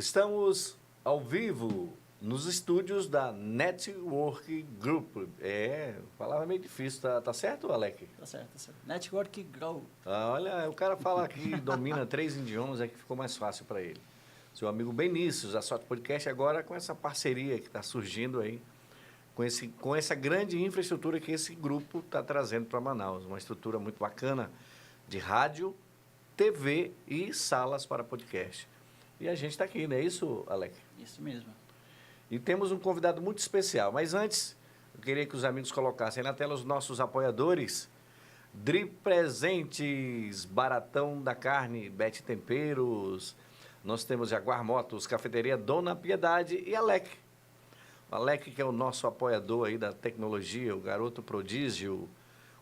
Estamos ao vivo nos estúdios da Network Group. Palavra meio difícil, tá certo, Alec? Tá certo, tá certo. Network Grow. Olha, o cara fala que domina 3 idiomas, é que ficou mais fácil para ele. Seu amigo Benícius, a Sorte Podcast, agora com essa parceria que está surgindo aí, com essa grande infraestrutura que esse grupo está trazendo para Manaus. Uma estrutura muito bacana de rádio, TV e salas para podcast. E a gente está aqui, não é isso, Alec? Isso mesmo. E temos um convidado muito especial. Mas antes, eu queria que os amigos colocassem na tela os nossos apoiadores. Dri Presentes, Baratão da Carne, Bete Temperos. Nós temos Jaguar Motos, Cafeteria Dona Piedade e Alec. O Alec, que é o nosso apoiador aí da tecnologia, o garoto prodígio,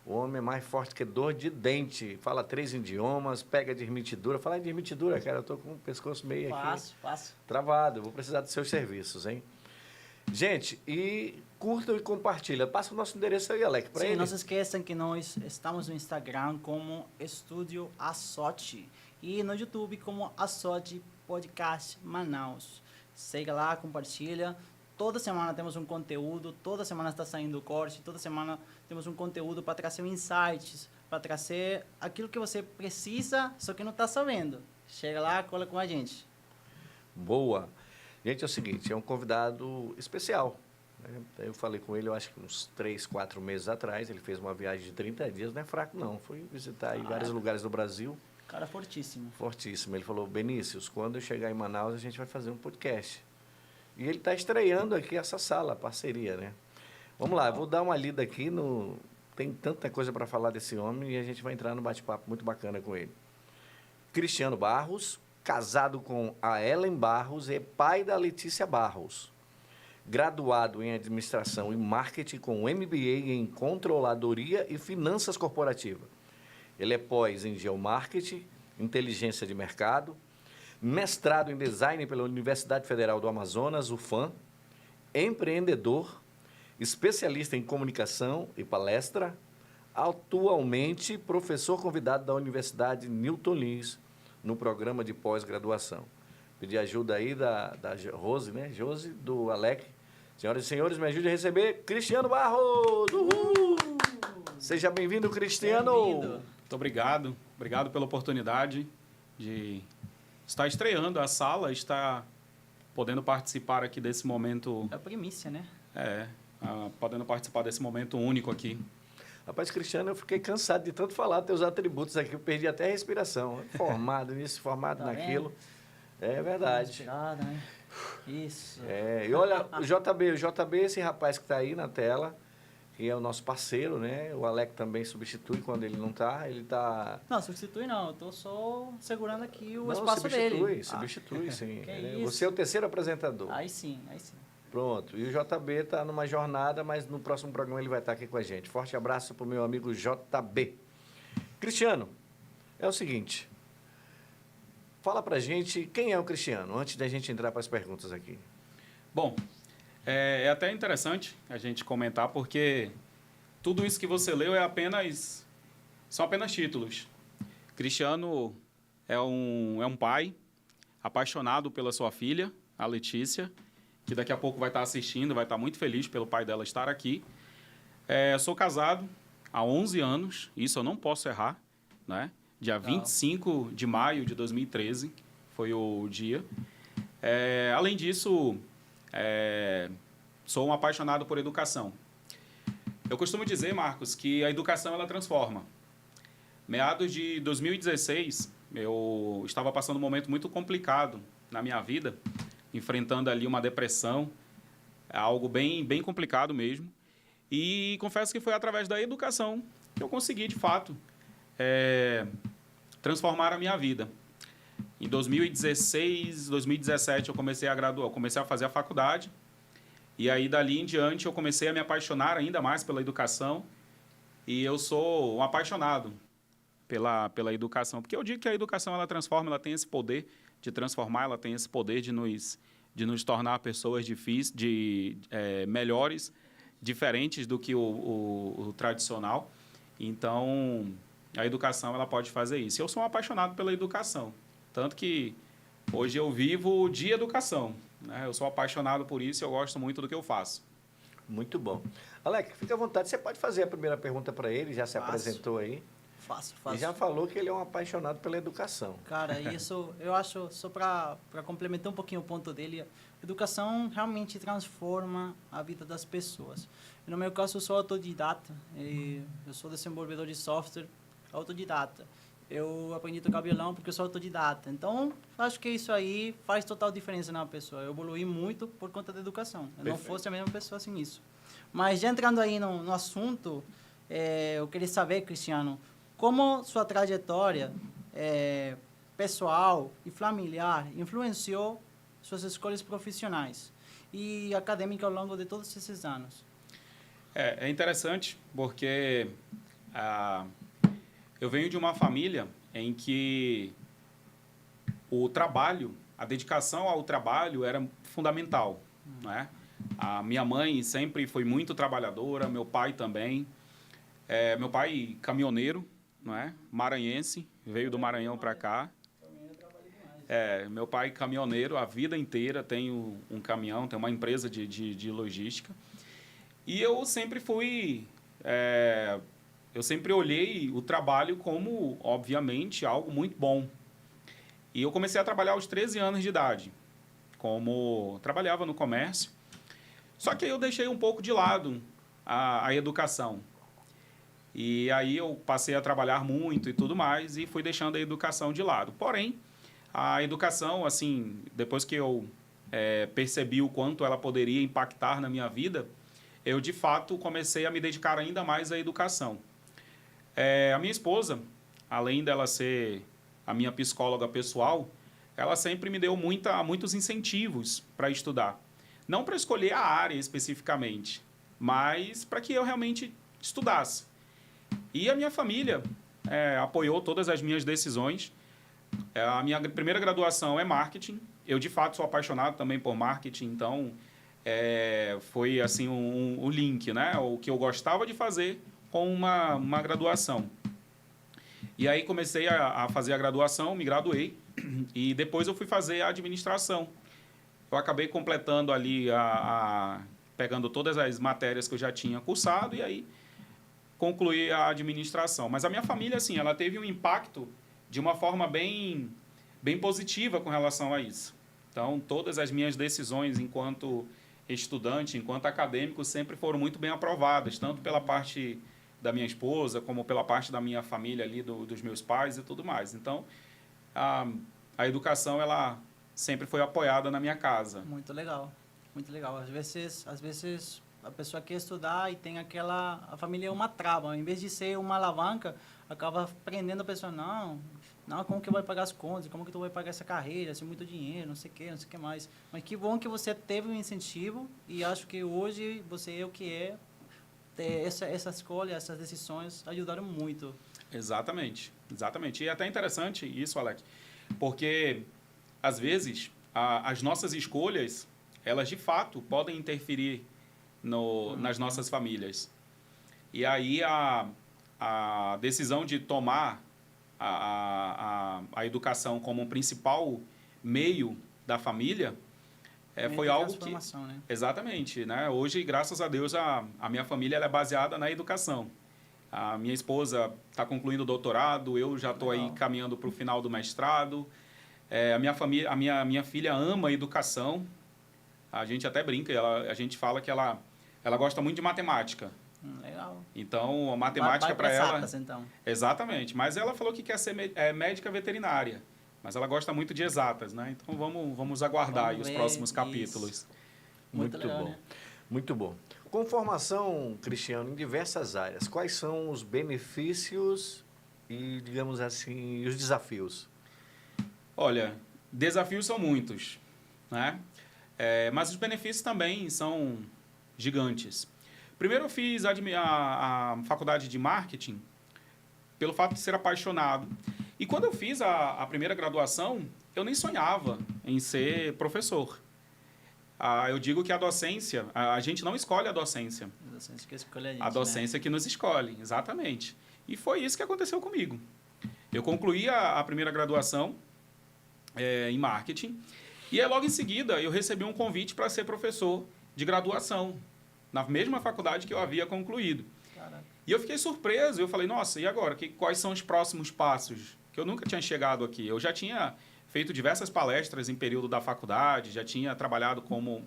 o homem mais forte que dor de dente, fala 3 idiomas, pega de dermitidura. Falar em dermitidura, cara, eu tô com o pescoço meio aqui travado. Vou precisar dos seus serviços, hein? Gente, e curtam e compartilha. Passa o nosso endereço aí, Alec, para ele. Não se esqueçam que nós estamos no Instagram como Estúdio Assote e no YouTube como Assote Podcast Manaus. Siga lá, compartilha. Toda semana temos um conteúdo, toda semana está saindo corte, toda semana temos um conteúdo para trazer insights, para trazer aquilo que você precisa, só que não está sabendo. Chega lá, cola com a gente. Boa. Gente, é o seguinte, é um convidado especial. Né? Eu falei com ele, eu acho que uns 3, 4 meses atrás, ele fez uma viagem de 30 dias, não é fraco não, foi visitar aí vários lugares do Brasil. Cara fortíssimo. Fortíssimo. Ele falou, Benícius, quando eu chegar em Manaus, a gente vai fazer um podcast. E ele está estreando aqui essa sala, a parceria, né? Vamos lá, eu vou dar uma lida aqui no... Tem tanta coisa para falar desse homem e a gente vai entrar no bate-papo muito bacana com ele. Cristiano Barros, casado com a Ellen Barros, é pai da Letícia Barros. Graduado em Administração e Marketing com MBA em Controladoria e Finanças Corporativas. Ele é pós em Geomarketing, Inteligência de Mercado, mestrado em Design pela Universidade Federal do Amazonas, UFAM, empreendedor, especialista em comunicação e palestra, atualmente professor convidado da Universidade Newton Lins, no programa de pós-graduação. Pedi ajuda aí da Rose, né? Josi, do Alec. Senhoras e senhores, me ajude a receber Cristiano Barros! Uhul! Seja bem-vindo, Cristiano! Bem-vindo. Muito obrigado. Obrigado pela oportunidade de estar estreando a sala, estar podendo participar aqui desse momento. É a primícia, né? Podendo participar desse momento único aqui. Rapaz, Cristiano, eu fiquei cansado de tanto falar teus atributos aqui, eu perdi até a respiração. Formado nisso, formado naquilo. Vendo? É verdade. Inspirada, né? Isso. E olha, o JB, esse rapaz que está aí na tela, que é o nosso parceiro, né? O Alec também substitui quando ele não está, ele está... Não, substitui não, eu estou só segurando aqui o espaço dele. Substitui, sim. Que Você é o terceiro apresentador. Aí sim. Pronto, e o JB está numa jornada, mas no próximo programa ele vai estar aqui com a gente. Forte abraço para o meu amigo JB. Cristiano, é o seguinte, fala para a gente quem é o Cristiano, antes da gente entrar para as perguntas aqui. Bom, é até interessante a gente comentar, porque tudo isso que você leu são apenas títulos. Cristiano é um pai apaixonado pela sua filha, a Letícia, que daqui a pouco vai estar assistindo, vai estar muito feliz pelo pai dela estar aqui. Sou casado há 11 anos, isso eu não posso errar, né? Dia 25 de maio de 2013 foi o dia. Além disso, sou um apaixonado por educação. Eu costumo dizer, Marcos, que a educação ela transforma. Meados de 2016, eu estava passando um momento muito complicado na minha vida, enfrentando ali uma depressão, algo bem, bem complicado mesmo. E confesso que foi através da educação que eu consegui, de fato, transformar a minha vida. Em 2016, 2017, eu comecei a graduar, comecei a fazer a faculdade. E aí, dali em diante, eu comecei a me apaixonar ainda mais pela educação. E eu sou um apaixonado pela educação. Porque eu digo que a educação, ela transforma, ela tem esse poder de transformar, ela tem esse poder de nos tornar pessoas melhores, diferentes do que o tradicional. Então, a educação ela pode fazer isso. Eu sou um apaixonado pela educação. Tanto que Hoje eu vivo de educação, né? Eu sou apaixonado por isso e eu gosto muito do que eu faço. Muito bom. Alex, fica à vontade. Você pode fazer a primeira pergunta para ele, já se Faço. apresentou aí. Fácil, E fácil. já falou que ele é um apaixonado pela educação. Cara, isso eu acho, só para complementar um pouquinho o ponto dele, a educação realmente transforma a vida das pessoas. No meu caso, eu sou autodidata, eu sou desenvolvedor de software autodidata. Eu aprendi a tocar violão porque eu sou autodidata. Então, acho que isso aí faz total diferença na pessoa. Eu evoluí muito por conta da educação. Eu não fosse a mesma pessoa sem isso. Mas já entrando aí no assunto, eu queria saber, Cristiano, como sua trajetória pessoal e familiar influenciou suas escolhas profissionais e acadêmicas ao longo de todos esses anos? É interessante porque eu venho de uma família em que o trabalho, a dedicação ao trabalho era fundamental, né? A minha mãe sempre foi muito trabalhadora, meu pai também. Meu pai caminhoneiro, não é? Maranhense, veio do Maranhão para cá. Meu pai caminhoneiro a vida inteira, tem um caminhão, tem uma empresa de logística. E eu sempre fui... eu sempre olhei o trabalho como, obviamente, algo muito bom. E eu comecei a trabalhar aos 13 anos de idade, trabalhava no comércio. Só que aí eu deixei um pouco de lado a educação. E aí eu passei a trabalhar muito e tudo mais e fui deixando a educação de lado. Porém, a educação, assim, depois que eu percebi o quanto ela poderia impactar na minha vida, eu, de fato, comecei a me dedicar ainda mais à educação. A minha esposa, além dela ser a minha psicóloga pessoal, ela sempre me deu muitos incentivos para estudar. Não para escolher a área especificamente, mas para que eu realmente estudasse. E a minha família apoiou todas as minhas decisões. A minha primeira graduação é marketing. Eu, de fato, sou apaixonado também por marketing, então foi assim um link, né? O que eu gostava de fazer com uma graduação. E aí comecei a fazer a graduação, me graduei, e depois eu fui fazer a administração. Eu acabei completando ali, pegando todas as matérias que eu já tinha cursado, e aí concluí a administração. Mas a minha família, assim, ela teve um impacto de uma forma bem positiva com relação a isso. Então, todas as minhas decisões enquanto estudante, enquanto acadêmico, sempre foram muito bem aprovadas, tanto pela parte da minha esposa, como pela parte da minha família ali, dos meus pais e tudo mais. Então, a educação, ela sempre foi apoiada na minha casa. Muito legal, muito legal. Às vezes a pessoa quer estudar e tem a família é uma trava. Em vez de ser uma alavanca, acaba prendendo a pessoa. Não, como que vai pagar as contas? Como que tu vai pagar essa carreira? Assim, muito dinheiro, não sei o que mais. Mas que bom que você teve um incentivo e acho que hoje você é o que é. Essa escolha, essas decisões ajudaram muito. Exatamente. E é até interessante isso, Alex, porque, às vezes, as nossas escolhas, elas, de fato, podem interferir nas nossas famílias. E aí, a decisão de tomar a educação como um principal meio da família foi algo que... Né? Exatamente. Né? Hoje, graças a Deus, a minha família ela é baseada na educação. A minha esposa está concluindo o doutorado, eu já estou aí caminhando para o final do mestrado. A minha filha ama a educação. A gente até brinca, a gente fala que ela gosta muito de matemática. Legal. Então, a matemática para ela... Exatas, então. Exatamente. Mas ela falou que quer ser médica veterinária. Mas ela gosta muito de exatas, né? Então, vamos aguardar aí os próximos capítulos. Isso. Muito legal, bom. Né? Muito bom. Com formação, Cristiano, em diversas áreas, quais são os benefícios e, digamos assim, os desafios? Olha, desafios são muitos, né? Mas os benefícios também são gigantes. Primeiro, eu fiz a faculdade de marketing pelo fato de ser apaixonado. E quando eu fiz a primeira graduação, eu nem sonhava em ser professor. Eu digo que a docência, a gente não escolhe a docência. A docência que escolhe a gente, A docência que nos escolhe, exatamente. E foi isso que aconteceu comigo. Eu concluí a primeira graduação em marketing. E aí, logo em seguida, eu recebi um convite para ser professor de graduação, na mesma faculdade que eu havia concluído. Caraca. E eu fiquei surpreso, eu falei, nossa, e agora? Quais são os próximos passos? Que eu nunca tinha chegado aqui. Eu já tinha feito diversas palestras em período da faculdade, já tinha trabalhado como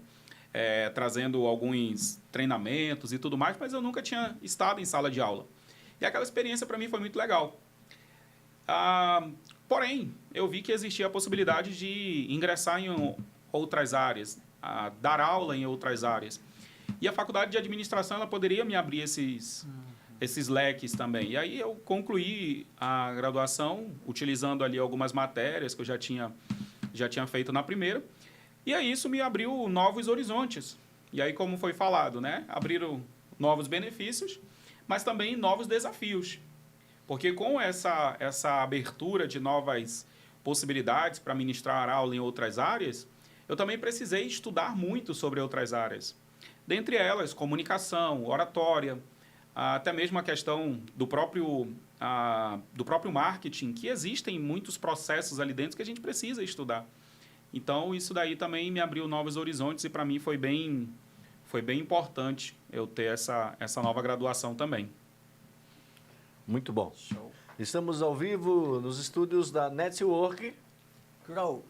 trazendo alguns treinamentos e tudo mais, mas eu nunca tinha estado em sala de aula. E aquela experiência para mim foi muito legal. Porém, eu vi que existia a possibilidade de ingressar em outras áreas, dar aula em outras áreas. E a faculdade de administração ela poderia me abrir esses leques também. E aí eu concluí a graduação utilizando ali algumas matérias que eu já tinha feito na primeira. E aí isso me abriu novos horizontes. E aí, como foi falado, né? Abriram novos benefícios, mas também novos desafios. Porque com essa abertura de novas possibilidades para ministrar aula em outras áreas, eu também precisei estudar muito sobre outras áreas. Dentre elas, comunicação, oratória, até mesmo a questão do próprio marketing, que existem muitos processos ali dentro que a gente precisa estudar. Então, isso daí também me abriu novos horizontes e, para mim, foi bem importante eu ter essa nova graduação também. Muito bom. Show. Estamos ao vivo nos estúdios da Network Grow.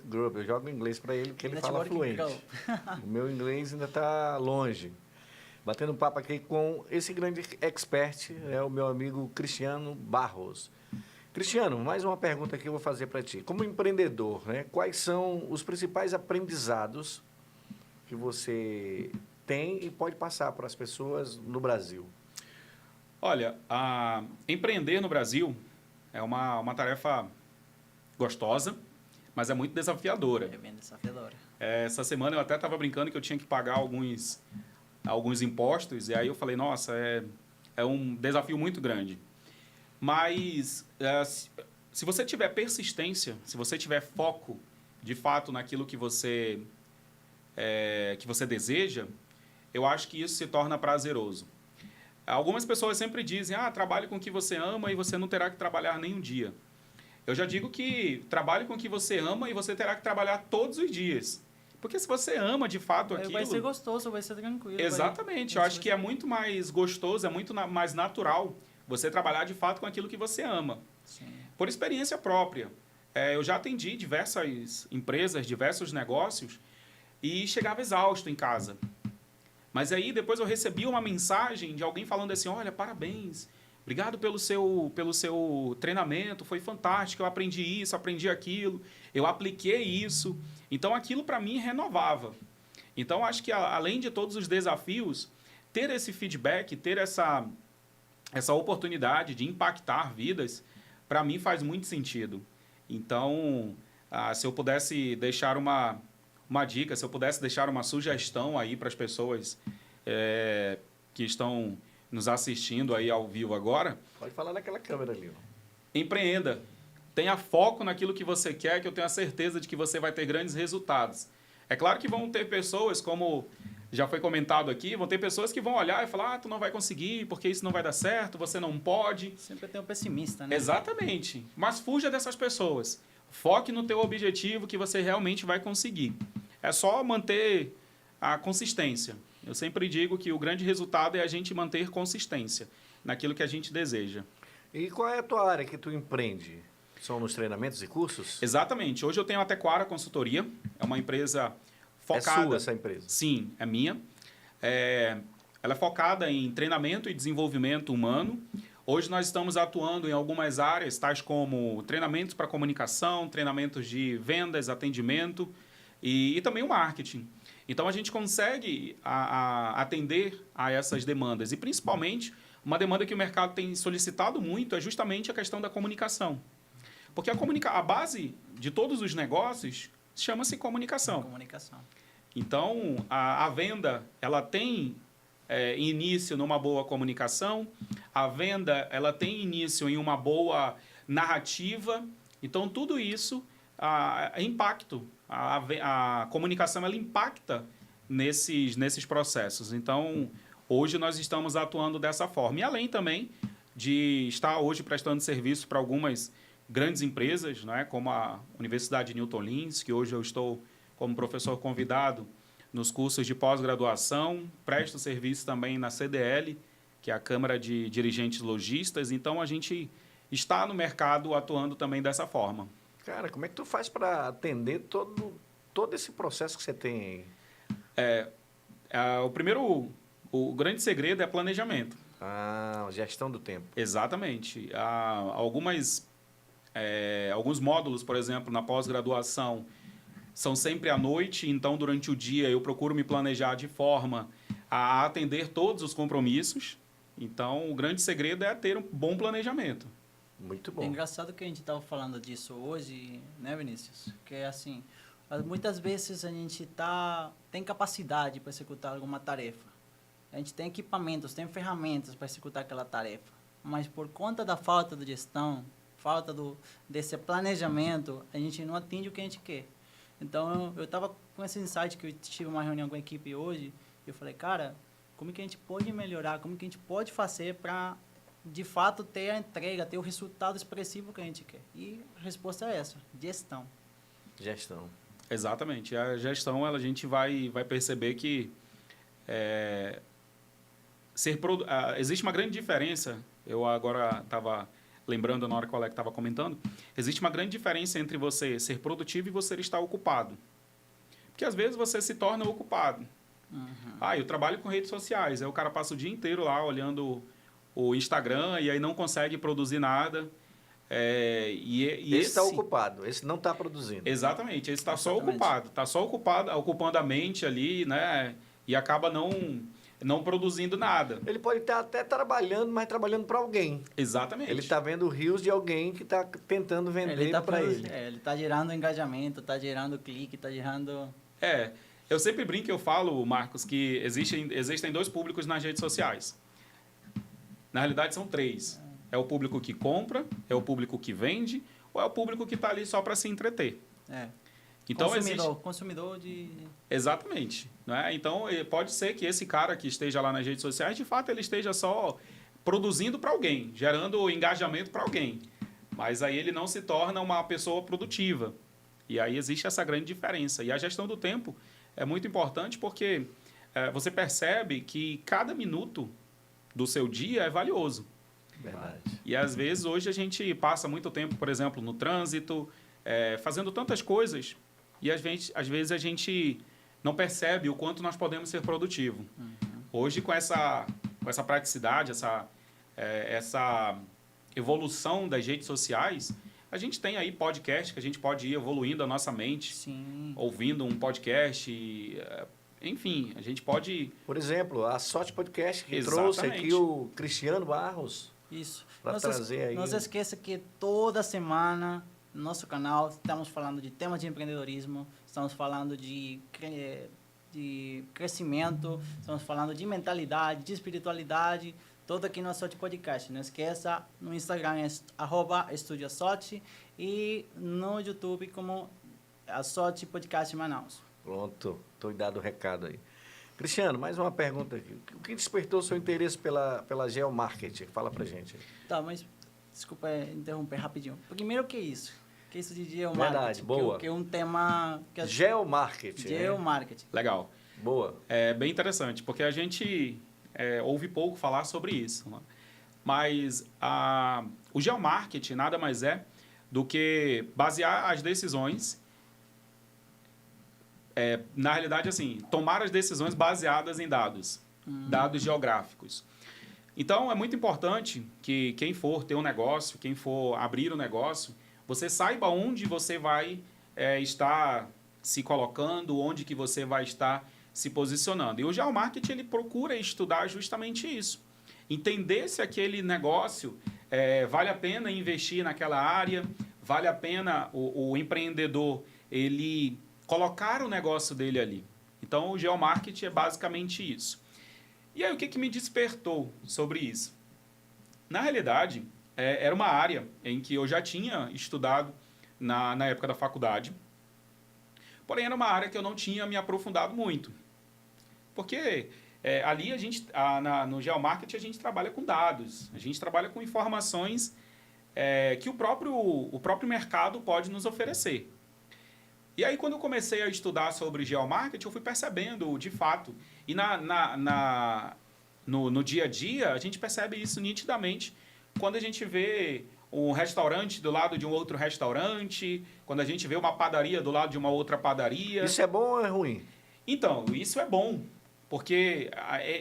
Group. Eu jogo inglês para ele, porque ele fala fluente. O meu inglês ainda está longe. Batendo um papo aqui com esse grande expert, o meu amigo Cristiano Barros. Cristiano, mais uma pergunta que eu vou fazer para ti. Como empreendedor, né, quais são os principais aprendizados que você tem e pode passar para as pessoas no Brasil? Olha, empreender no Brasil é uma tarefa gostosa, mas é muito desafiadora. É bem desafiadora. Essa semana eu até estava brincando que eu tinha que pagar alguns impostos, e aí eu falei, nossa, é um desafio muito grande. Mas se você tiver persistência, se você tiver foco, de fato, naquilo que você deseja, eu acho que isso se torna prazeroso. Algumas pessoas sempre dizem, trabalhe com o que você ama e você não terá que trabalhar nenhum dia. Eu já digo que trabalhe com o que você ama e você terá que trabalhar todos os dias. Porque se você ama de fato aquilo... Vai ser gostoso, vai ser tranquilo. Exatamente. Eu acho que é muito mais gostoso, é muito mais natural você trabalhar de fato com aquilo que você ama. Sim. Por experiência própria. Eu já atendi diversas empresas, diversos negócios e chegava exausto em casa. Mas aí depois eu recebi uma mensagem de alguém falando assim, olha, parabéns, obrigado pelo seu treinamento, foi fantástico, eu aprendi isso, aprendi aquilo, eu apliquei isso. Então aquilo para mim renovava. Então acho que além de todos os desafios, ter esse feedback, ter essa oportunidade de impactar vidas, para mim faz muito sentido. Então, se eu pudesse deixar uma dica, se eu pudesse deixar uma sugestão aí para as pessoas que estão nos assistindo aí ao vivo agora... Pode falar naquela câmera ali. Empreenda. Tenha foco naquilo que você quer, que eu tenho a certeza de que você vai ter grandes resultados. É claro que vão ter pessoas, como já foi comentado aqui, vão ter pessoas que vão olhar e falar, tu não vai conseguir, porque isso não vai dar certo, você não pode. Sempre tem um pessimista, né? Exatamente. Mas fuja dessas pessoas. Foque no teu objetivo que você realmente vai conseguir. É só manter a consistência. Eu sempre digo que o grande resultado é a gente manter consistência naquilo que a gente deseja. E qual é a tua área que tu empreende? São nos treinamentos e cursos? Exatamente. Hoje eu tenho a Tequara Consultoria. É uma empresa focada... É sua essa empresa? Sim, é minha. Ela é focada em treinamento e desenvolvimento humano. Hoje nós estamos atuando em algumas áreas, tais como treinamentos para comunicação, treinamentos de vendas, atendimento e também o marketing. Então, a gente consegue atender a essas demandas. E, principalmente, uma demanda que o mercado tem solicitado muito é justamente a questão da comunicação. Porque a base de todos os negócios chama-se comunicação. Então, a venda ela tem início numa boa comunicação, a venda ela tem início em uma boa narrativa. Então, tudo isso é impacto. A comunicação ela impacta nesses processos. Então, hoje nós estamos atuando dessa forma. E além também de estar hoje prestando serviço para algumas grandes empresas, né, como a Universidade Newton Lins, que hoje eu estou como professor convidado nos cursos de pós-graduação, presto serviço também na CDL, que é a Câmara de Dirigentes Lojistas. Então, a gente está no mercado atuando também dessa forma. Cara, como é que tu faz para atender todo esse processo que você tem aí? O grande segredo é planejamento. Ah, gestão do tempo. Exatamente. Há alguns módulos, por exemplo, na pós-graduação, são sempre à noite, então durante o dia eu procuro me planejar de forma a atender todos os compromissos. Então, o grande segredo é ter um bom planejamento. Muito bom. É engraçado que a gente estava falando disso hoje, né, Vinícius? Que é assim, muitas vezes a gente tem capacidade para executar alguma tarefa. A gente tem equipamentos, tem ferramentas para executar aquela tarefa. Mas por conta da falta de gestão, desse planejamento, a gente não atinge o que a gente quer. Então, eu estava com esse insight que eu tive uma reunião com a equipe hoje, e eu falei, cara, como que a gente pode melhorar, como que a gente pode fazer para, de fato, ter a entrega, ter o resultado expressivo que a gente quer? E a resposta é essa, gestão. Gestão. Exatamente. A gestão, a gente vai perceber que existe uma grande diferença. Eu agora estava lembrando na hora que o Alex estava comentando, existe uma grande diferença entre você ser produtivo e você estar ocupado. Porque às vezes você se torna ocupado. Uhum. Eu trabalho com redes sociais, aí o cara passa o dia inteiro lá olhando o Instagram e aí não consegue produzir nada. Esse está ocupado, esse não está produzindo. Exatamente, esse está só ocupado. Está só ocupando a mente ali, né? E acaba não produzindo nada. Ele pode estar até trabalhando, mas trabalhando para alguém. Exatamente. Ele está vendo rios de alguém que está tentando vender para ele. Ele está gerando engajamento, está gerando clique, está gerando... Eu sempre brinco e eu falo, Marcos, que existem dois públicos nas redes sociais. Na realidade, são três. É o público que compra, é o público que vende, ou é o público que está ali só para se entreter. Então, consumidor de... Exatamente. Né? Então, pode ser que esse cara que esteja lá nas redes sociais, de fato, ele esteja só produzindo para alguém, gerando engajamento para alguém. Mas aí ele não se torna uma pessoa produtiva. E aí existe essa grande diferença. E a gestão do tempo é muito importante porque você percebe que cada minuto do seu dia é valioso. Verdade. E às vezes hoje a gente passa muito tempo, por exemplo, no trânsito, fazendo tantas coisas, e às vezes a gente não percebe o quanto nós podemos ser produtivos. Uhum. Hoje, com essa praticidade, essa evolução das redes sociais, a gente tem aí podcast que a gente pode ir evoluindo a nossa mente. Sim. Ouvindo um podcast, enfim, a gente pode... Por exemplo, a Sorte Podcast que Exatamente. trouxe aqui o Cristiano Barros. Isso. Para trazer aí... Não se esqueça que toda semana no nosso canal estamos falando de temas de empreendedorismo, estamos falando de crescimento, estamos falando de mentalidade, de espiritualidade, todo aqui no Sorte Podcast. Não esqueça, no Instagram é @estudiosorte e no YouTube como a Sorte Podcast Manaus. Pronto, estou dado o recado aí. Cristiano, mais uma pergunta aqui. O que despertou o seu interesse pela geomarketing? Fala pra gente. Tá, mas desculpa interromper rapidinho. Primeiro, o que é isso? O que é isso de geomarketing? Verdade, boa. Que é um tema... Geomarketing. Geomarketing. Legal. Boa. É bem interessante, porque a gente ouve pouco falar sobre isso. Né? Mas o geomarketing nada mais é do que basear as decisões, na realidade, assim, tomar as decisões baseadas em dados geográficos. Então, é muito importante que quem for ter um negócio, quem for abrir um negócio, você saiba onde você vai estar se colocando, onde que você vai estar se posicionando. E o geomarketing, ele procura estudar justamente isso. Entender se aquele negócio vale a pena investir naquela área, vale a pena o empreendedor ele colocar o negócio dele ali. Então, o geomarketing é basicamente isso. E aí, o que me despertou sobre isso? Na realidade, era uma área em que eu já tinha estudado na época da faculdade, porém, era uma área que eu não tinha me aprofundado muito. Porque ali no geomarketing a gente trabalha com dados, a gente trabalha com informações que o próprio mercado pode nos oferecer. E aí, quando eu comecei a estudar sobre geomarketing, eu fui percebendo, de fato, e no dia a dia, a gente percebe isso nitidamente quando a gente vê um restaurante do lado de um outro restaurante, quando a gente vê uma padaria do lado de uma outra padaria. Isso é bom ou é ruim? Então, isso é bom, porque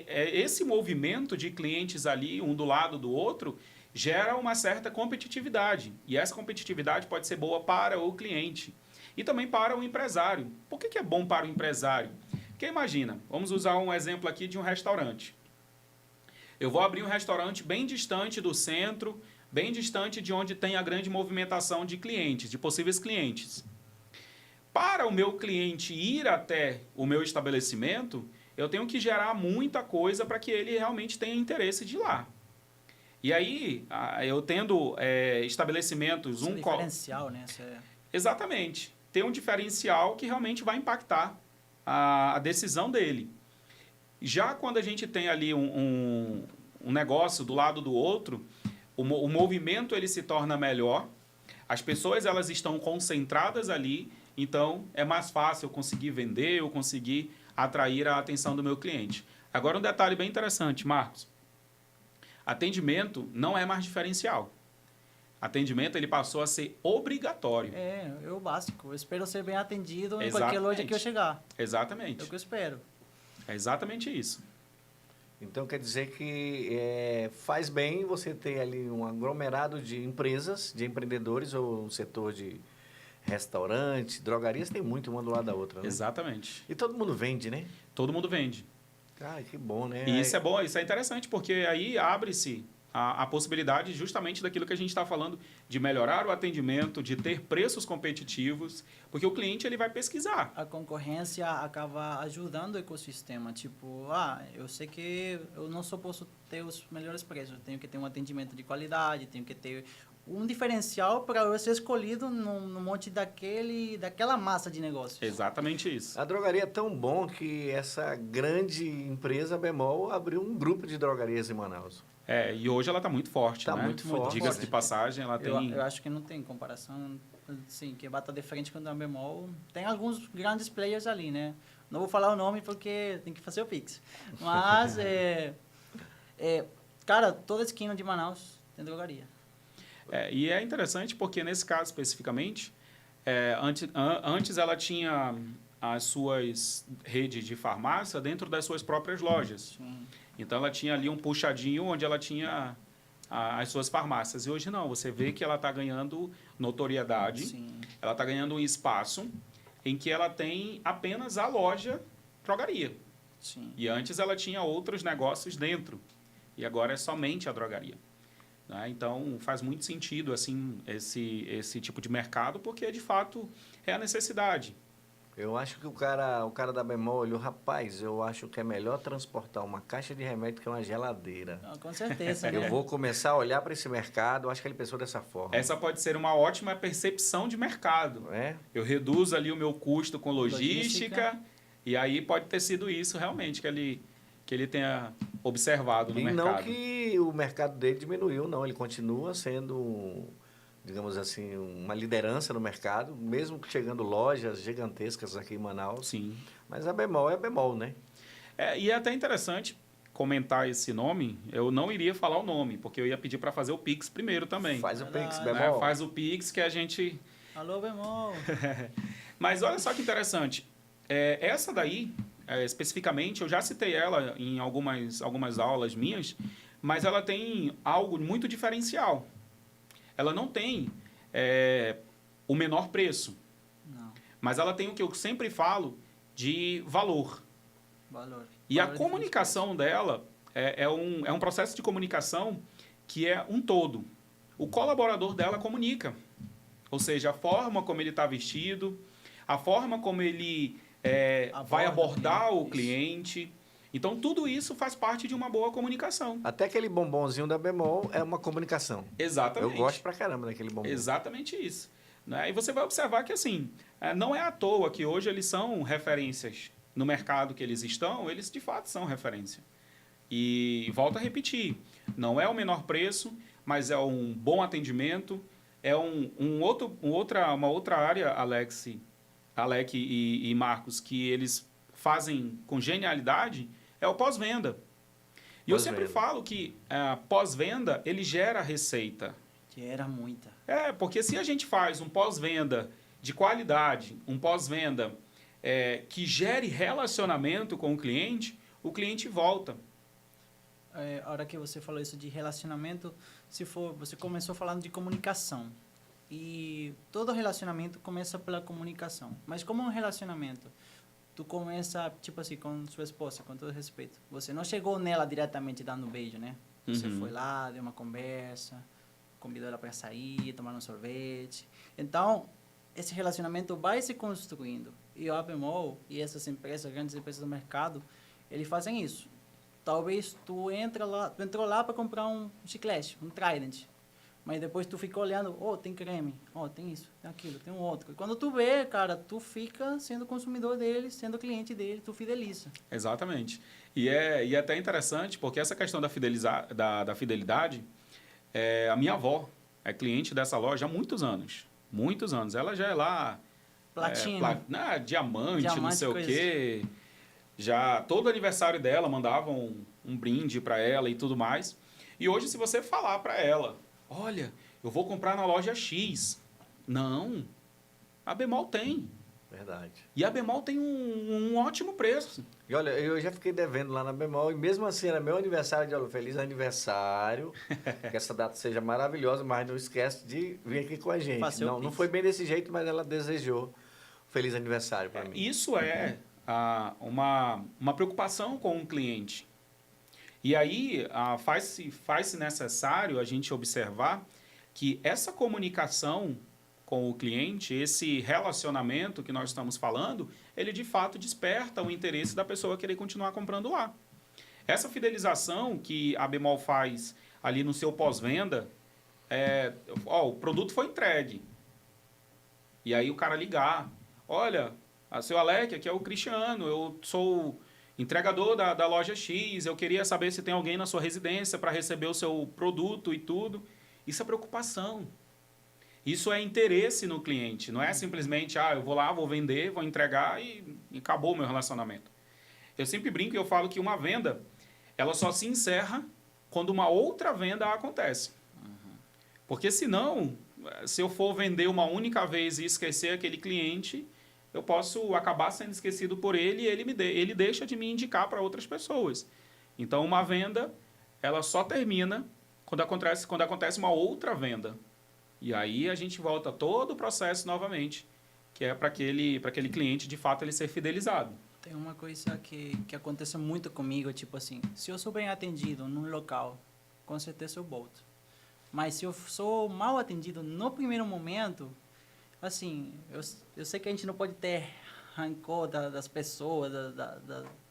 esse movimento de clientes ali, um do lado do outro, gera uma certa competitividade. E essa competitividade pode ser boa para o cliente e também para o empresário. Por que é bom para o empresário? Porque imagina, vamos usar um exemplo aqui de um restaurante. Eu vou abrir um restaurante bem distante do centro, bem distante de onde tem a grande movimentação de clientes, de possíveis clientes. Para o meu cliente ir até o meu estabelecimento, eu tenho que gerar muita coisa para que ele realmente tenha interesse de ir lá. E aí, eu tendo estabelecimentos... Esse diferencial, né? Exatamente. Ter um diferencial que realmente vai impactar a decisão dele. Já quando a gente tem ali um negócio do lado do outro, o movimento ele se torna melhor, as pessoas elas estão concentradas ali, então é mais fácil eu conseguir vender, eu conseguir atrair a atenção do meu cliente. Agora um detalhe bem interessante, Marcos. Atendimento não é mais diferencial. Atendimento ele passou a ser obrigatório. É o básico. Eu espero ser bem atendido em Exatamente. qualquer loja que eu chegar. Exatamente. É o que eu espero. É exatamente isso. Então quer dizer que faz bem você ter ali um aglomerado de empresas, de empreendedores ou um setor de restaurante, drogarias, tem muito uma do lado da outra, né? Exatamente. E todo mundo vende, né? Todo mundo vende. Ah, que bom, né? E isso é bom, isso é interessante, porque aí abre-se a possibilidade justamente daquilo que a gente está falando, de melhorar o atendimento, de ter preços competitivos, porque o cliente ele vai pesquisar. A concorrência acaba ajudando o ecossistema. Tipo, eu sei que eu não só posso ter os melhores preços, eu tenho que ter um atendimento de qualidade, tenho que ter um diferencial para eu ser escolhido no monte daquela massa de negócios. Exatamente isso. A drogaria é tão bom que essa grande empresa, Bemol, abriu um grupo de drogarias em Manaus. E hoje ela está muito forte, Tá né? muito forte. Diga-se de passagem, ela tem... Eu acho que não tem comparação. Sim, que bata de frente com a Bemol. Tem alguns grandes players ali, né? Não vou falar o nome porque tem que fazer o Pix. Mas, cara, toda esquina de Manaus tem drogaria. E é interessante porque, nesse caso especificamente, antes ela tinha as suas redes de farmácia dentro das suas próprias lojas. Sim. Então, ela tinha ali um puxadinho onde ela tinha as suas farmácias. E hoje não, você vê que ela está ganhando notoriedade, Sim. ela está ganhando um espaço em que ela tem apenas a loja drogaria. Sim. E antes ela tinha outros negócios dentro. E agora é somente a drogaria. Então, faz muito sentido assim, esse tipo de mercado, porque, de fato, é a necessidade. Eu acho que o cara da Bemol olhou, rapaz, eu acho que é melhor transportar uma caixa de remédio que uma geladeira. Com certeza. Eu vou começar a olhar para esse mercado, acho que ele pensou dessa forma. Essa pode ser uma ótima percepção de mercado. Eu reduzo ali o meu custo com logística. E aí pode ter sido isso realmente que ele tenha observado no e mercado. Não que o mercado dele diminuiu, não. Ele continua sendo, digamos assim, uma liderança no mercado, mesmo chegando lojas gigantescas aqui em Manaus. Sim. Mas a Bemol é a Bemol, né? E é até interessante comentar esse nome. Eu não iria falar o nome, porque eu ia pedir para fazer o Pix primeiro também. Faz o Pix, né? Bemol. Faz o Pix que a gente... Alô, Bemol. Mas olha só que interessante. Essa daí... especificamente, eu já citei ela em algumas aulas minhas, mas ela tem algo muito diferencial. Ela não tem o menor preço, Não. mas ela tem o que eu sempre falo de valor. Valor. E a comunicação dela é um processo de comunicação que é um todo. O colaborador dela comunica, ou seja, a forma como ele está vestido, a forma como ele... vai abordar o cliente. Então, tudo isso faz parte de uma boa comunicação. Até aquele bombonzinho da Bemol é uma comunicação. Exatamente. Eu gosto pra caramba daquele bombom. Exatamente isso. Né? E você vai observar que, assim, não é à toa que hoje eles são referências no mercado que eles estão, eles de fato são referência. E volto a repetir, não é o menor preço, mas é um bom atendimento, é uma outra área, Alec e Marcos, que eles fazem com genialidade, é o pós-venda. E eu sempre falo que pós-venda, ele gera receita. Gera muita. Porque se a gente faz um pós-venda de qualidade, um pós-venda que gere relacionamento com o cliente volta. A hora que você falou isso de relacionamento, você começou falando de comunicação. E todo relacionamento começa pela comunicação. Mas como é um relacionamento? Tu começa, tipo assim, com sua esposa, com todo respeito. Você não chegou nela diretamente dando um beijo, né? Você foi lá, deu uma conversa, convidou ela para sair, tomar um sorvete. Então, esse relacionamento vai se construindo. E o ABMOL e essas empresas, grandes empresas do mercado, eles fazem isso. Talvez tu entrou lá para comprar um chiclete, um Trident. Mas depois tu fica olhando, tem creme, tem isso, tem aquilo, tem um outro. E quando tu vê, cara, tu fica sendo consumidor dele, sendo cliente dele, tu fideliza. Exatamente. E é até interessante, porque essa questão da fidelidade, a minha avó é cliente dessa loja há muitos anos. Muitos anos. Ela já é lá... Platina. Diamante, não sei o quê. Já todo aniversário dela mandavam um brinde para ela e tudo mais. E hoje, se você falar para ela, olha, eu vou comprar na loja X. Não. A Bemol tem. Verdade. E a Bemol tem um ótimo preço. E olha, eu já fiquei devendo lá na Bemol, e mesmo assim era meu aniversário de feliz aniversário, que essa data seja maravilhosa, mas não esquece de vir aqui com a gente. Não foi bem desse jeito, mas ela desejou feliz aniversário para mim. Isso é uma preocupação com o cliente. E aí faz-se necessário a gente observar que essa comunicação com o cliente, esse relacionamento que nós estamos falando, ele de fato desperta o interesse da pessoa querer continuar comprando lá. Essa fidelização que a Bemol faz ali no seu pós-venda, o produto foi entregue. E aí o cara ligar, olha, seu Alec, aqui é o Cristiano, eu sou entregador da loja X, eu queria saber se tem alguém na sua residência para receber o seu produto e tudo. Isso é preocupação. Isso é interesse no cliente, não é simplesmente, eu vou lá, vou vender, vou entregar e acabou o meu relacionamento. Eu sempre brinco e eu falo que uma venda, ela só se encerra quando uma outra venda acontece. Porque senão, se eu for vender uma única vez e esquecer aquele cliente, eu posso acabar sendo esquecido por ele e ele deixa de me indicar para outras pessoas. Então, uma venda, ela só termina quando acontece uma outra venda. E aí a gente volta todo o processo novamente, que é para aquele cliente, de fato, ele ser fidelizado. Tem uma coisa que acontece muito comigo, tipo assim, se eu sou bem atendido num local, com certeza eu volto. Mas se eu sou mal atendido no primeiro momento, assim, eu sei que a gente não pode ter rancor das pessoas,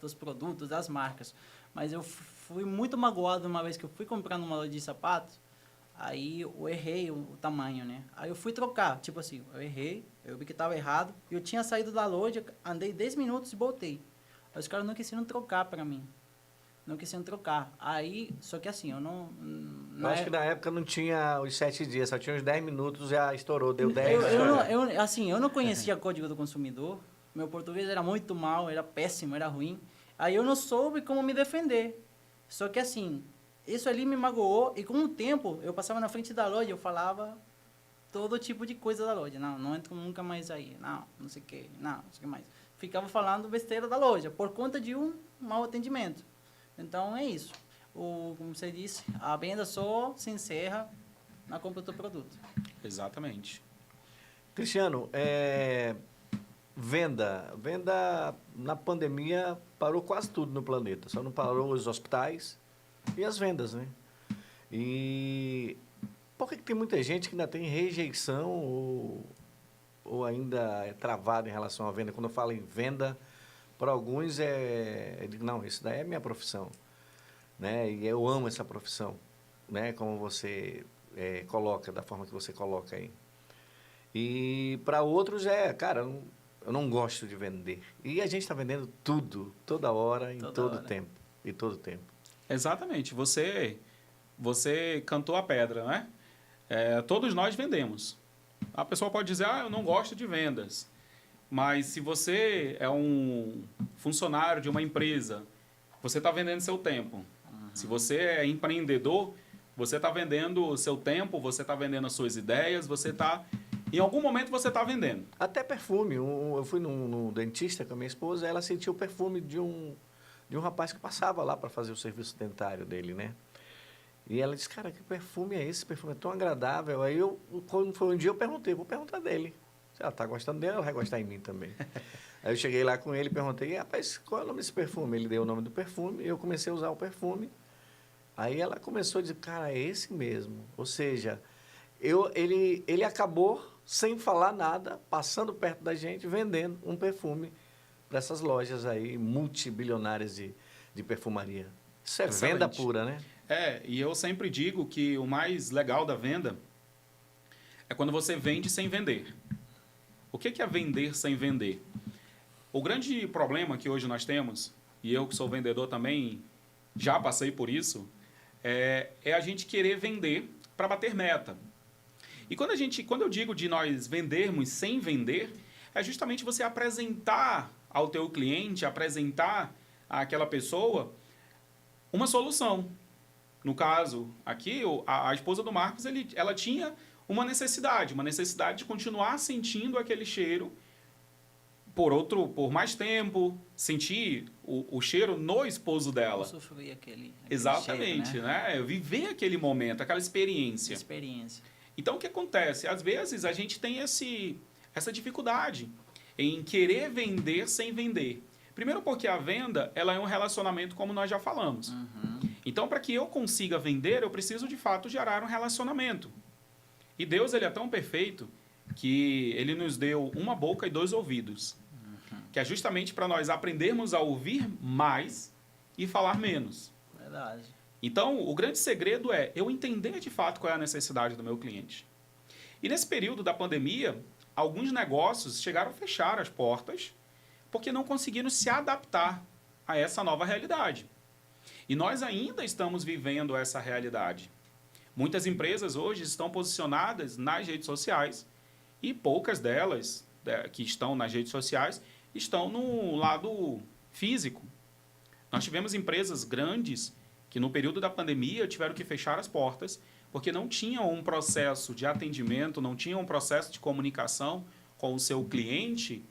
dos produtos, das marcas, mas eu fui muito magoado uma vez que eu fui comprar numa loja de sapatos. Aí eu errei o tamanho, né? Aí eu fui trocar, tipo assim, eu errei, eu vi que estava errado, eu tinha saído da loja, andei 10 minutos e voltei. Aí os caras não quisiam trocar para mim. Não quisiam trocar. Aí, só que assim, eu não... Eu acho que na época não tinha os 7 dias, só tinha uns 10 minutos, já estourou, deu 10. Eu não conhecia Código do Consumidor, meu português era muito mal, era péssimo, era ruim. Aí eu não soube como me defender. Só que assim... Isso ali me magoou e com o tempo eu passava na frente da loja, eu falava todo tipo de coisa da loja. Não entro nunca mais aí. Não sei o que, não sei o que mais. Ficava falando besteira da loja por conta de um mau atendimento. Então é isso. Como você disse, a venda só se encerra na compra do produto. Exatamente. Cristiano, venda na pandemia parou quase tudo no planeta. Só não parou os hospitais e as vendas, né? E por que tem muita gente que ainda tem rejeição ou ainda é travado em relação à venda? Quando eu falo em venda, para alguns eu digo, não, isso daí é minha profissão, né? E eu amo essa profissão, né? Como você coloca, da forma que você coloca aí. E para outros cara, eu não gosto de vender. E a gente está vendendo tudo, toda hora, em todo tempo. Exatamente. Você você cantou a pedra, né? Todos nós vendemos. A pessoa pode dizer, eu não gosto de vendas. Mas se você é um funcionário de uma empresa, você está vendendo seu tempo. Se você é empreendedor, você está vendendo o seu tempo, você está vendendo as suas ideias, em algum momento você está vendendo. Até perfume. Eu fui num dentista com a minha esposa, ela sentiu o perfume de um rapaz que passava lá para fazer o serviço dentário dele, né? E ela disse, cara, que perfume é esse? Esse perfume é tão agradável. Aí quando foi um dia, eu perguntei, vou perguntar dele. Se ela está gostando dele, ela vai gostar em mim também. Aí eu cheguei lá com ele e perguntei, rapaz, qual é o nome desse perfume? Ele deu o nome do perfume e eu comecei a usar o perfume. Aí ela começou a dizer, cara, é esse mesmo. Ou seja, ele acabou, sem falar nada, passando perto da gente, vendendo um perfume para essas lojas aí, multibilionárias de perfumaria. Isso é Excelente. venda pura, né? E eu sempre digo que o mais legal da venda é quando você vende sem vender. O que é vender sem vender? O grande problema que hoje nós temos, e eu que sou vendedor também já passei por isso, é a gente querer vender para bater meta. E quando eu digo de nós vendermos sem vender, é justamente você apresentar ao teu cliente, apresentar àquela pessoa uma solução. No caso, aqui, a esposa do Marcos, ela tinha uma necessidade de continuar sentindo aquele cheiro por mais tempo, sentir o cheiro no esposo dela. Usufruir aquele Exatamente, cheiro, né? Viver aquele momento, aquela experiência. Então, o que acontece? Às vezes, a gente tem essa dificuldade em querer vender sem vender. Primeiro porque a venda, ela é um relacionamento, como nós já falamos. Então, para que eu consiga vender, eu preciso, de fato, gerar um relacionamento. E Deus, ele é tão perfeito que ele nos deu uma boca e 2 ouvidos. Que é justamente para nós aprendermos a ouvir mais e falar menos. Verdade. Então, o grande segredo é eu entender, de fato, qual é a necessidade do meu cliente. E nesse período da pandemia, alguns negócios chegaram a fechar as portas porque não conseguiram se adaptar a essa nova realidade. E nós ainda estamos vivendo essa realidade. Muitas empresas hoje estão posicionadas nas redes sociais e poucas delas que estão nas redes sociais estão no lado físico. Nós tivemos empresas grandes que no período da pandemia tiveram que fechar as portas porque não tinham um processo de atendimento, não tinham um processo de comunicação com o seu cliente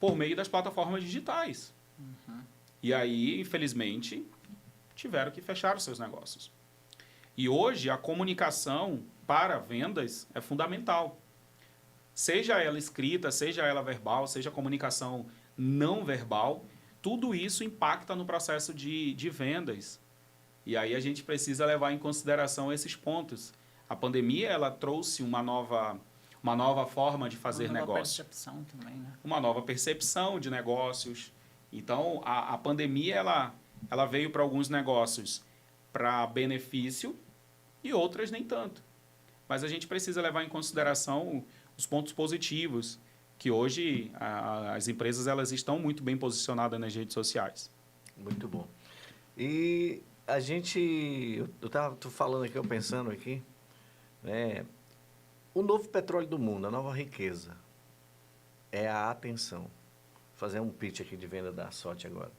por meio das plataformas digitais. E aí, infelizmente, tiveram que fechar os seus negócios. E hoje a comunicação para vendas é fundamental. Seja ela escrita, seja ela verbal, seja a comunicação não verbal, tudo isso impacta no processo de vendas. E aí a gente precisa levar em consideração esses pontos. A pandemia, ela trouxe uma nova forma de fazer negócio. Uma nova percepção também, né? Uma nova percepção de negócios. Então, a pandemia, ela veio para alguns negócios para benefício e outras nem tanto. Mas a gente precisa levar em consideração os pontos positivos, que hoje as empresas elas estão muito bem posicionadas nas redes sociais. Muito bom. E a gente, eu estava falando aqui, eu pensando aqui, né, o novo petróleo do mundo, a nova riqueza, é a atenção. Vou fazer um pitch aqui de venda da sorte agora.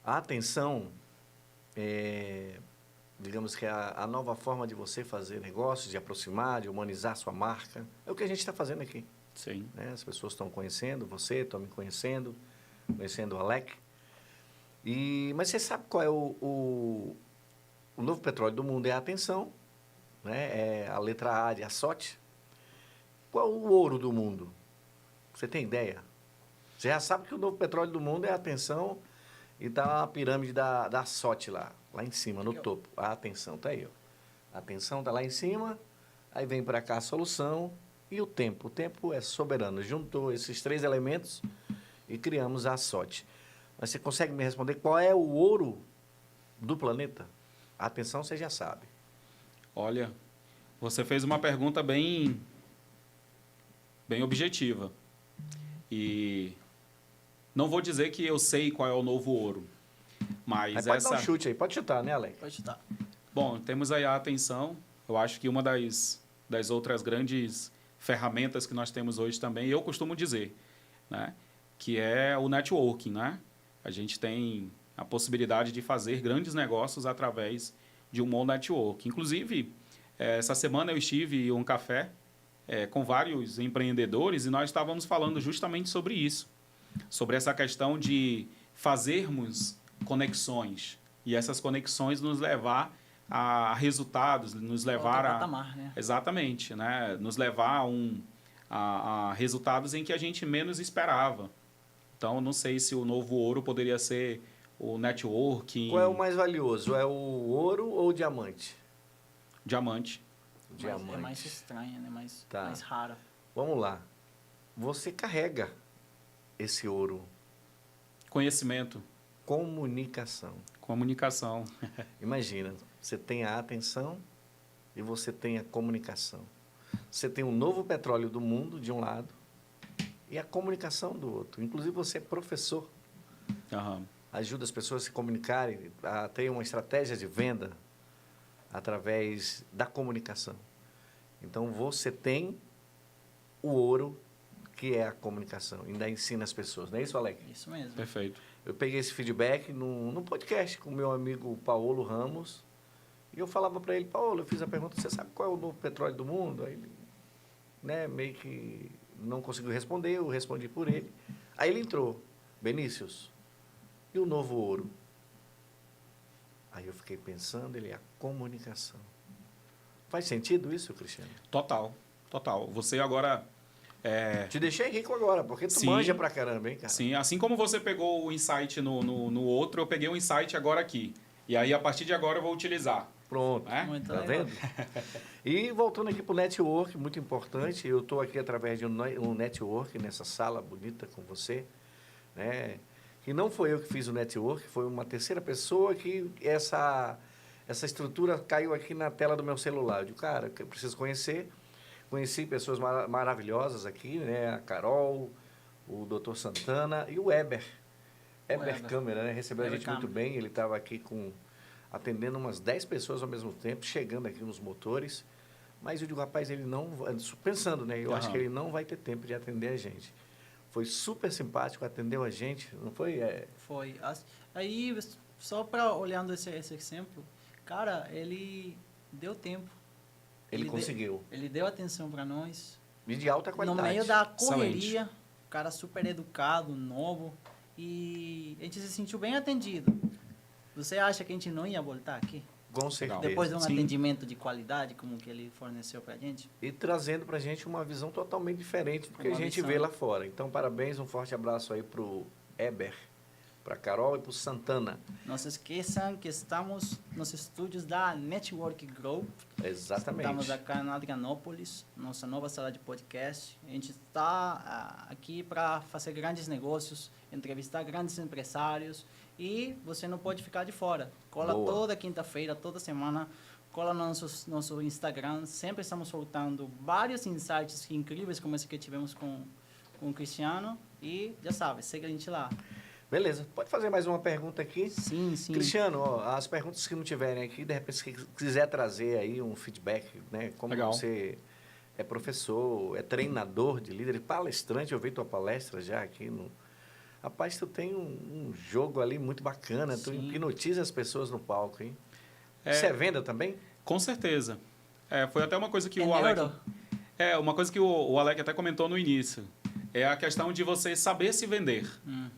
A atenção digamos que é a nova forma de você fazer negócios, de aproximar, de humanizar sua marca. É o que a gente está fazendo aqui. Sim. Né? As pessoas estão conhecendo você, estão me conhecendo o Alec. Mas você sabe qual é o novo petróleo do mundo? É a atenção, né? É a letra A de Assote. Qual é o ouro do mundo? Você tem ideia? Você já sabe que o novo petróleo do mundo é a atenção e está a pirâmide da Assote lá em cima, no topo. A atenção está aí. Ó. A atenção está lá em cima, aí vem para cá a solução e o tempo. O tempo é soberano. Juntou esses 3 elementos e criamos a Assote. Mas você consegue me responder qual é o ouro do planeta? A atenção você já sabe. Olha, você fez uma pergunta bem objetiva. E não vou dizer que eu sei qual é o novo ouro. Mas pode dar um chute aí, pode chutar, né, Alex? Pode chutar. Bom, temos aí a atenção. Eu acho que uma das outras grandes ferramentas que nós temos hoje também, eu costumo dizer, né, que é o networking, né? A gente tem a possibilidade de fazer grandes negócios através de um bom network. Inclusive, essa semana eu estive em um café com vários empreendedores e nós estávamos falando justamente sobre isso, sobre essa questão de fazermos conexões e essas conexões nos levar a resultados, nos levar Outro patamar, né? Exatamente, né? Nos levar a resultados em que a gente menos esperava. Então, não sei se o novo ouro poderia ser o networking. Qual é o mais valioso? É o ouro ou o diamante? Diamante. Diamante. É mais estranha, né? Mais Tá. rara. Vamos lá. Você carrega esse ouro. Conhecimento. Comunicação. Comunicação. Imagina, você tem a atenção e você tem a comunicação. Você tem o novo petróleo do mundo, de um lado, e a comunicação do outro. Inclusive, você é professor. Aham. Ajuda as pessoas a se comunicarem, a ter uma estratégia de venda através da comunicação. Então, você tem o ouro, que é a comunicação. Ainda ensina as pessoas. Não é isso, Alex? Isso mesmo. Perfeito. Eu peguei esse feedback num podcast com o meu amigo Paulo Ramos. E eu falava para ele, Paulo, eu fiz a pergunta, você sabe qual é o novo petróleo do mundo? Aí ele, né, meio que não conseguiu responder, eu respondi por ele. Aí ele entrou, Benícius, e o novo ouro? Aí eu fiquei pensando, ele é a comunicação. Faz sentido isso, Cristiano? Total. Total. Você agora... Te deixei rico agora, porque tu Sim. manja pra caramba, hein, cara? Sim, assim como você pegou o insight no outro, eu peguei o insight agora aqui. E aí, a partir de agora, eu vou utilizar. Pronto. Né? Muito Tá legal. vendo? E voltando aqui para o network, muito importante, eu estou aqui através de um network nessa sala bonita com você, né? Que não foi eu que fiz o network, foi uma terceira pessoa que essa estrutura caiu aqui na tela do meu celular. Eu digo, cara, eu preciso conhecer. Conheci pessoas maravilhosas aqui, né? A Carol, o Dr. Santana e o Eber. Eber Câmara, né? Recebeu a gente muito bem, ele estava aqui atendendo umas 10 pessoas ao mesmo tempo, chegando aqui nos motores. Mas eu digo, rapaz, ele não... Pensando, né? Eu acho que ele não vai ter tempo de atender a gente. Foi super simpático, atendeu a gente, não foi? Foi. Aí, só para olhando esse exemplo, cara, ele deu tempo. Ele conseguiu. Ele deu atenção para nós. E de alta qualidade. No meio da correria, Excelente. o cara super educado, novo. E a gente se sentiu bem atendido. Você acha que a gente não ia voltar aqui? Com certeza. Depois de um Sim. atendimento de qualidade, como que ele forneceu pra gente? E trazendo pra gente uma visão totalmente diferente do que a Uma gente visão. vê lá fora. Então, parabéns, um forte abraço aí pro Eber, pra Carol e pro Santana. Não se esqueçam que estamos nos estúdios da Network Group. Exatamente. Estamos aqui na Adrianópolis, nossa nova sala de podcast. A gente está aqui para fazer grandes negócios, entrevistar grandes empresários e você não pode ficar de fora. Cola Boa. toda quinta-feira, toda semana, cola no nosso Instagram. Sempre estamos soltando vários insights incríveis como esse que tivemos com o Cristiano. E já sabe, segue a gente lá. Beleza. Pode fazer mais uma pergunta aqui? Sim, sim. Cristiano, ó, as perguntas que não tiverem aqui, de repente, se quiser trazer aí um feedback, né? Como Legal. você é professor, é treinador de líderes, palestrante, eu vi tua palestra já aqui no... Rapaz, tu tem um jogo ali muito bacana, tu Sim. hipnotiza as pessoas no palco, hein? É. Isso é venda também? Com certeza. Foi até uma coisa que É o Alec... neuro? uma coisa que o Alec até comentou no início. É a questão de você saber se vender. Uhum.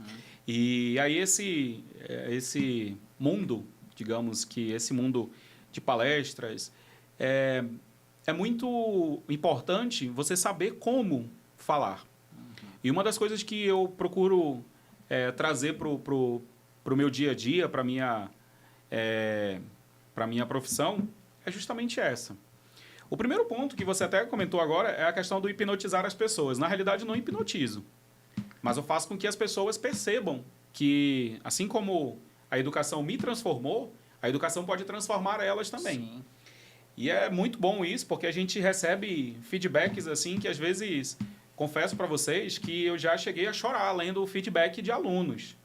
E aí esse mundo, digamos que esse mundo de palestras, é muito importante você saber como falar. E uma das coisas que eu procuro trazer para o meu dia a dia, para a minha profissão, é justamente essa. O primeiro ponto que você até comentou agora é a questão do hipnotizar as pessoas. Na realidade, eu não hipnotizo, mas eu faço com que as pessoas percebam que, assim como a educação me transformou, a educação pode transformar elas também. Sim. E é muito bom isso, porque a gente recebe feedbacks assim que às vezes, confesso para vocês que eu já cheguei a chorar lendo o feedback de alunos.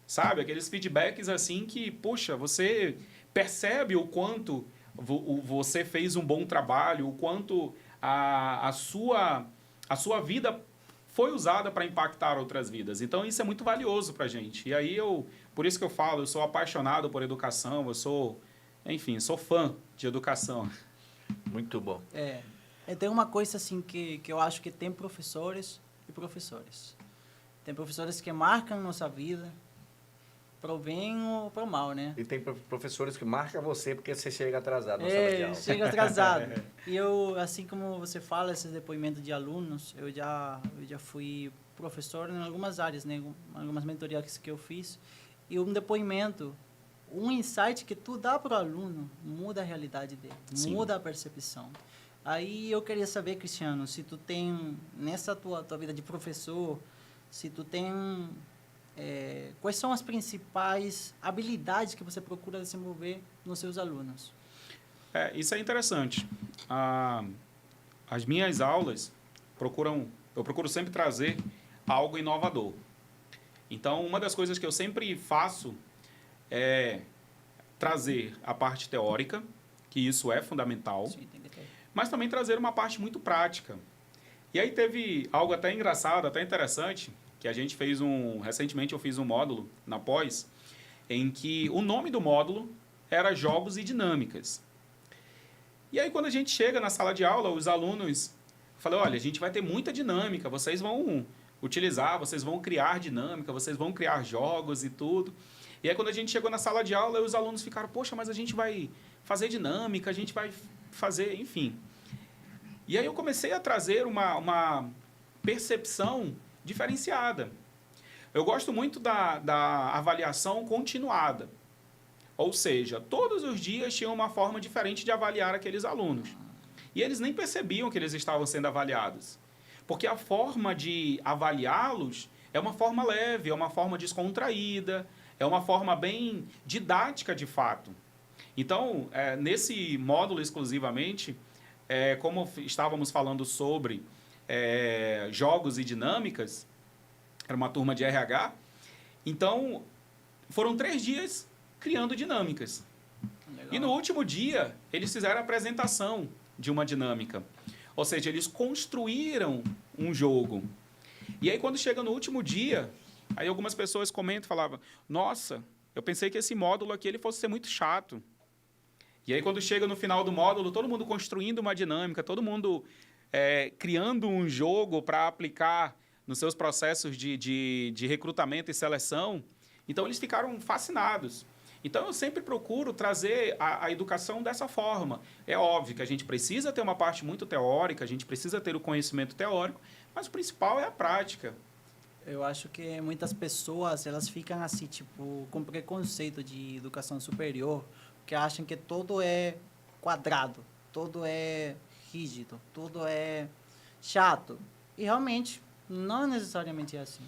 Sabe? Aqueles feedbacks assim que, puxa, você percebe o quanto você fez um bom trabalho, o quanto a sua vida foi usada para impactar outras vidas. Então, isso é muito valioso para a gente. E aí, por isso que eu falo, eu sou apaixonado por educação, enfim, sou fã de educação. Muito bom. Tem uma coisa assim que eu acho que tem professores e professores. Tem professores que marcam nossa vida, pro bem ou pro mal, né? E tem professores que marcam você porque você chega atrasado na sala de aula. Chega atrasado. E eu, assim como você fala, esses depoimentos de alunos, eu já fui professor em algumas áreas, né? Algumas mentorias que eu fiz. E um depoimento, um insight que tu dá para o aluno, muda a realidade dele, Sim. muda a percepção. Aí eu queria saber, Cristiano, se tu tem, nessa tua vida de professor, se tu tem... quais são as principais habilidades que você procura desenvolver nos seus alunos? Isso é interessante. As minhas aulas eu procuro sempre trazer algo inovador. Então, uma das coisas que eu sempre faço é trazer a parte teórica, que isso é fundamental, Sim, tem que ter. mas também trazer uma parte muito prática. E aí teve algo até engraçado, até interessante, que a gente fez recentemente eu fiz um módulo na pós, em que o nome do módulo era Jogos e Dinâmicas. E aí quando a gente chega na sala de aula, os alunos falam, olha, a gente vai ter muita dinâmica, vocês vão utilizar, vocês vão criar dinâmica, vocês vão criar jogos e tudo. E aí quando a gente chegou na sala de aula, os alunos ficaram, poxa, mas a gente vai fazer dinâmica, a gente vai fazer, enfim. E aí eu comecei a trazer uma percepção diferenciada. Eu gosto muito da avaliação continuada. Ou seja, todos os dias tinha uma forma diferente de avaliar aqueles alunos. E eles nem percebiam que eles estavam sendo avaliados. Porque a forma de avaliá-los é uma forma leve, é uma forma descontraída, é uma forma bem didática de fato. Então, nesse módulo exclusivamente, como estávamos falando sobre jogos e dinâmicas, era uma turma de RH, então foram 3 dias criando dinâmicas. Legal. E no último dia, eles fizeram a apresentação de uma dinâmica. Ou seja, eles construíram um jogo. E aí, quando chega no último dia, aí algumas pessoas comentam e falavam, nossa, eu pensei que esse módulo aqui ele fosse ser muito chato. E aí, quando chega no final do módulo, todo mundo construindo uma dinâmica, todo mundo criando um jogo para aplicar nos seus processos de recrutamento e seleção. Então, eles ficaram fascinados. Então, eu sempre procuro trazer a educação dessa forma. É óbvio que a gente precisa ter uma parte muito teórica, a gente precisa ter o conhecimento teórico, mas o principal é a prática. Eu acho que muitas pessoas, elas ficam assim, tipo, com preconceito de educação superior, que acham que tudo é quadrado, tudo é rígido, tudo é chato. E realmente, não necessariamente é assim.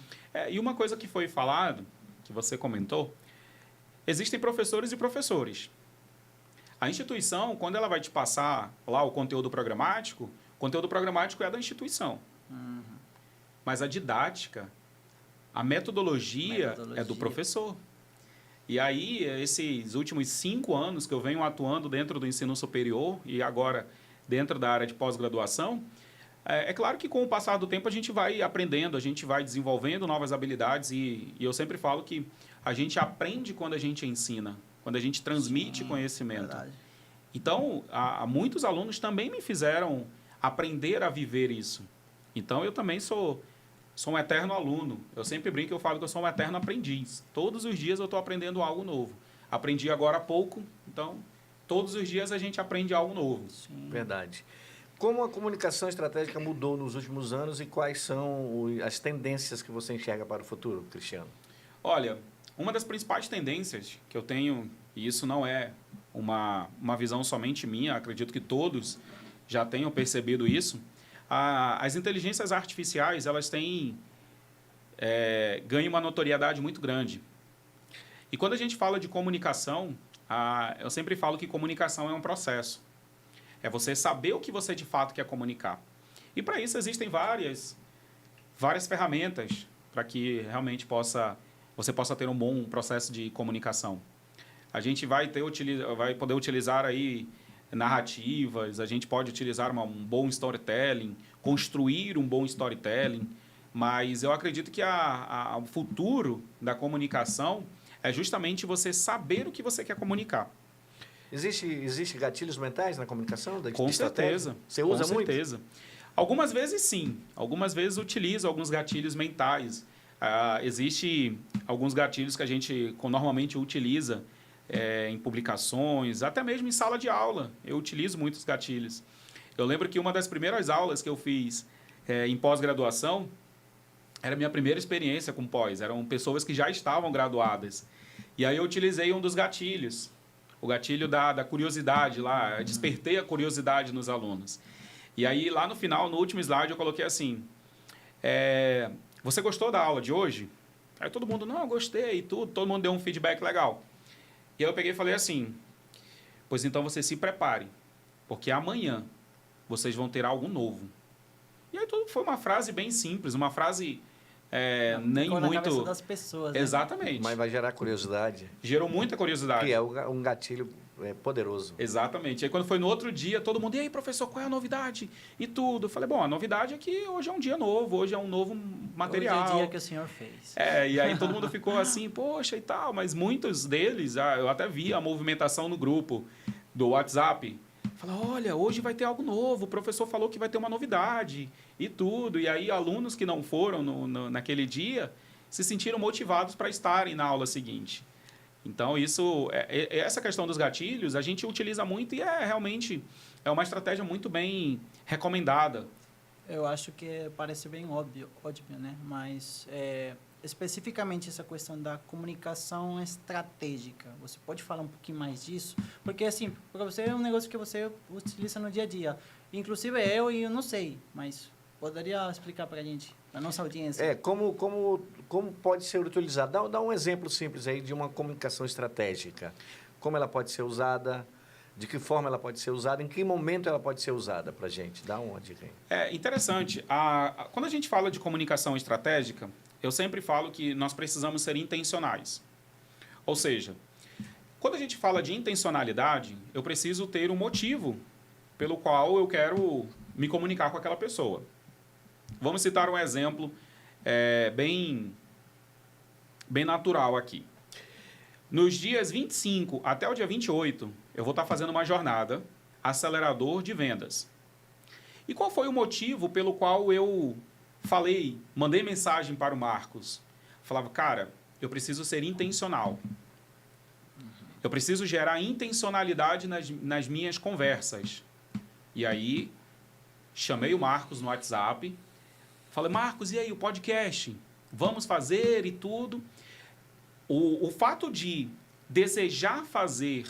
E uma coisa que foi falado, que você comentou, existem professores e professores. A instituição, quando ela vai te passar lá o conteúdo programático é da instituição. Uhum. Mas a didática, a metodologia é do professor. E aí, esses últimos 5 anos que eu venho atuando dentro do ensino superior e agora dentro da área de pós-graduação, é claro que com o passar do tempo a gente vai aprendendo, a gente vai desenvolvendo novas habilidades e eu sempre falo que a gente aprende quando a gente ensina, quando a gente transmite conhecimento. Verdade. Então, muitos alunos também me fizeram aprender a viver isso. Então, eu também sou um eterno aluno. Eu sempre brinco, eu falo que eu sou um eterno aprendiz. Todos os dias eu estou aprendendo algo novo. Aprendi agora há pouco, então, todos os dias a gente aprende algo novo. Sim. Verdade. Como a comunicação estratégica mudou nos últimos anos e quais são as tendências que você enxerga para o futuro, Cristiano? Olha, uma das principais tendências que eu tenho, e isso não é uma visão somente minha, acredito que todos já tenham percebido isso, as inteligências artificiais, elas têm ganham uma notoriedade muito grande. E quando a gente fala de comunicação, eu sempre falo que comunicação é um processo. É você saber o que você de fato quer comunicar. E para isso existem várias ferramentas para que realmente você possa ter um bom processo de comunicação. A gente vai poder utilizar aí narrativas, a gente pode utilizar um bom storytelling, construir um bom storytelling, mas eu acredito que o futuro da comunicação é justamente você saber o que você quer comunicar. Existe gatilhos mentais na comunicação? Com certeza. Você usa com muito? certeza. Algumas vezes sim. Algumas vezes utilizo alguns gatilhos mentais. Existe alguns gatilhos que a gente normalmente utiliza em publicações, até mesmo em sala de aula. Eu utilizo muitos gatilhos. Eu lembro que uma das primeiras aulas que eu fiz em pós-graduação era a minha primeira experiência com pós. Eram pessoas que já estavam graduadas. E aí eu utilizei um dos gatilhos. O gatilho da curiosidade lá. Eu despertei a curiosidade nos alunos. E aí, lá no final, no último slide, eu coloquei assim... você gostou da aula de hoje? Aí todo mundo, não, gostei e tudo. Todo mundo deu um feedback legal. E aí eu peguei e falei assim... Pois então você se prepare. Porque amanhã vocês vão ter algo novo. E aí tudo foi uma frase bem simples. Uma frase nem Ficou muito... na cabeça das pessoas, né? Exatamente. Mas vai gerar curiosidade. Gerou muita curiosidade. Que é um gatilho poderoso. Exatamente. Aí quando foi no outro dia, todo mundo, e aí, professor, qual é a novidade? E tudo. Eu falei, bom, a novidade é que hoje é um dia novo, hoje é um novo material. Hoje é o dia que o senhor fez. E aí todo mundo ficou assim, poxa e tal, mas muitos deles, eu até vi a movimentação no grupo do WhatsApp. Fala, olha, hoje vai ter algo novo, o professor falou que vai ter uma novidade e tudo. E aí alunos que não foram naquele dia se sentiram motivados para estarem na aula seguinte. Então, essa questão dos gatilhos, a gente utiliza muito e realmente uma estratégia muito bem recomendada. Eu acho que parece bem óbvio, né? Mas, especificamente essa questão da comunicação estratégica, você pode falar um pouquinho mais disso? Porque, assim, para você é um negócio que você utiliza no dia a dia. Inclusive eu não sei, mas poderia explicar para a gente, para a nossa audiência? Como pode ser utilizado? Dá um exemplo simples aí de uma comunicação estratégica. Como ela pode ser usada, de que forma ela pode ser usada, em que momento ela pode ser usada para a gente? Dá uma dica aí. Interessante. Quando a gente fala de comunicação estratégica, eu sempre falo que nós precisamos ser intencionais. Ou seja, quando a gente fala de intencionalidade, eu preciso ter um motivo pelo qual eu quero me comunicar com aquela pessoa. Vamos citar um exemplo bem natural aqui. Nos dias 25 até o dia 28, eu vou estar fazendo uma jornada acelerador de vendas. E qual foi o motivo pelo qual eu mandei mensagem para o Marcos? Falava, cara, eu preciso ser intencional. Eu preciso gerar intencionalidade nas minhas conversas. E aí, chamei o Marcos no WhatsApp. Falei, Marcos, e aí, o podcast? Vamos fazer e tudo. O fato de desejar fazer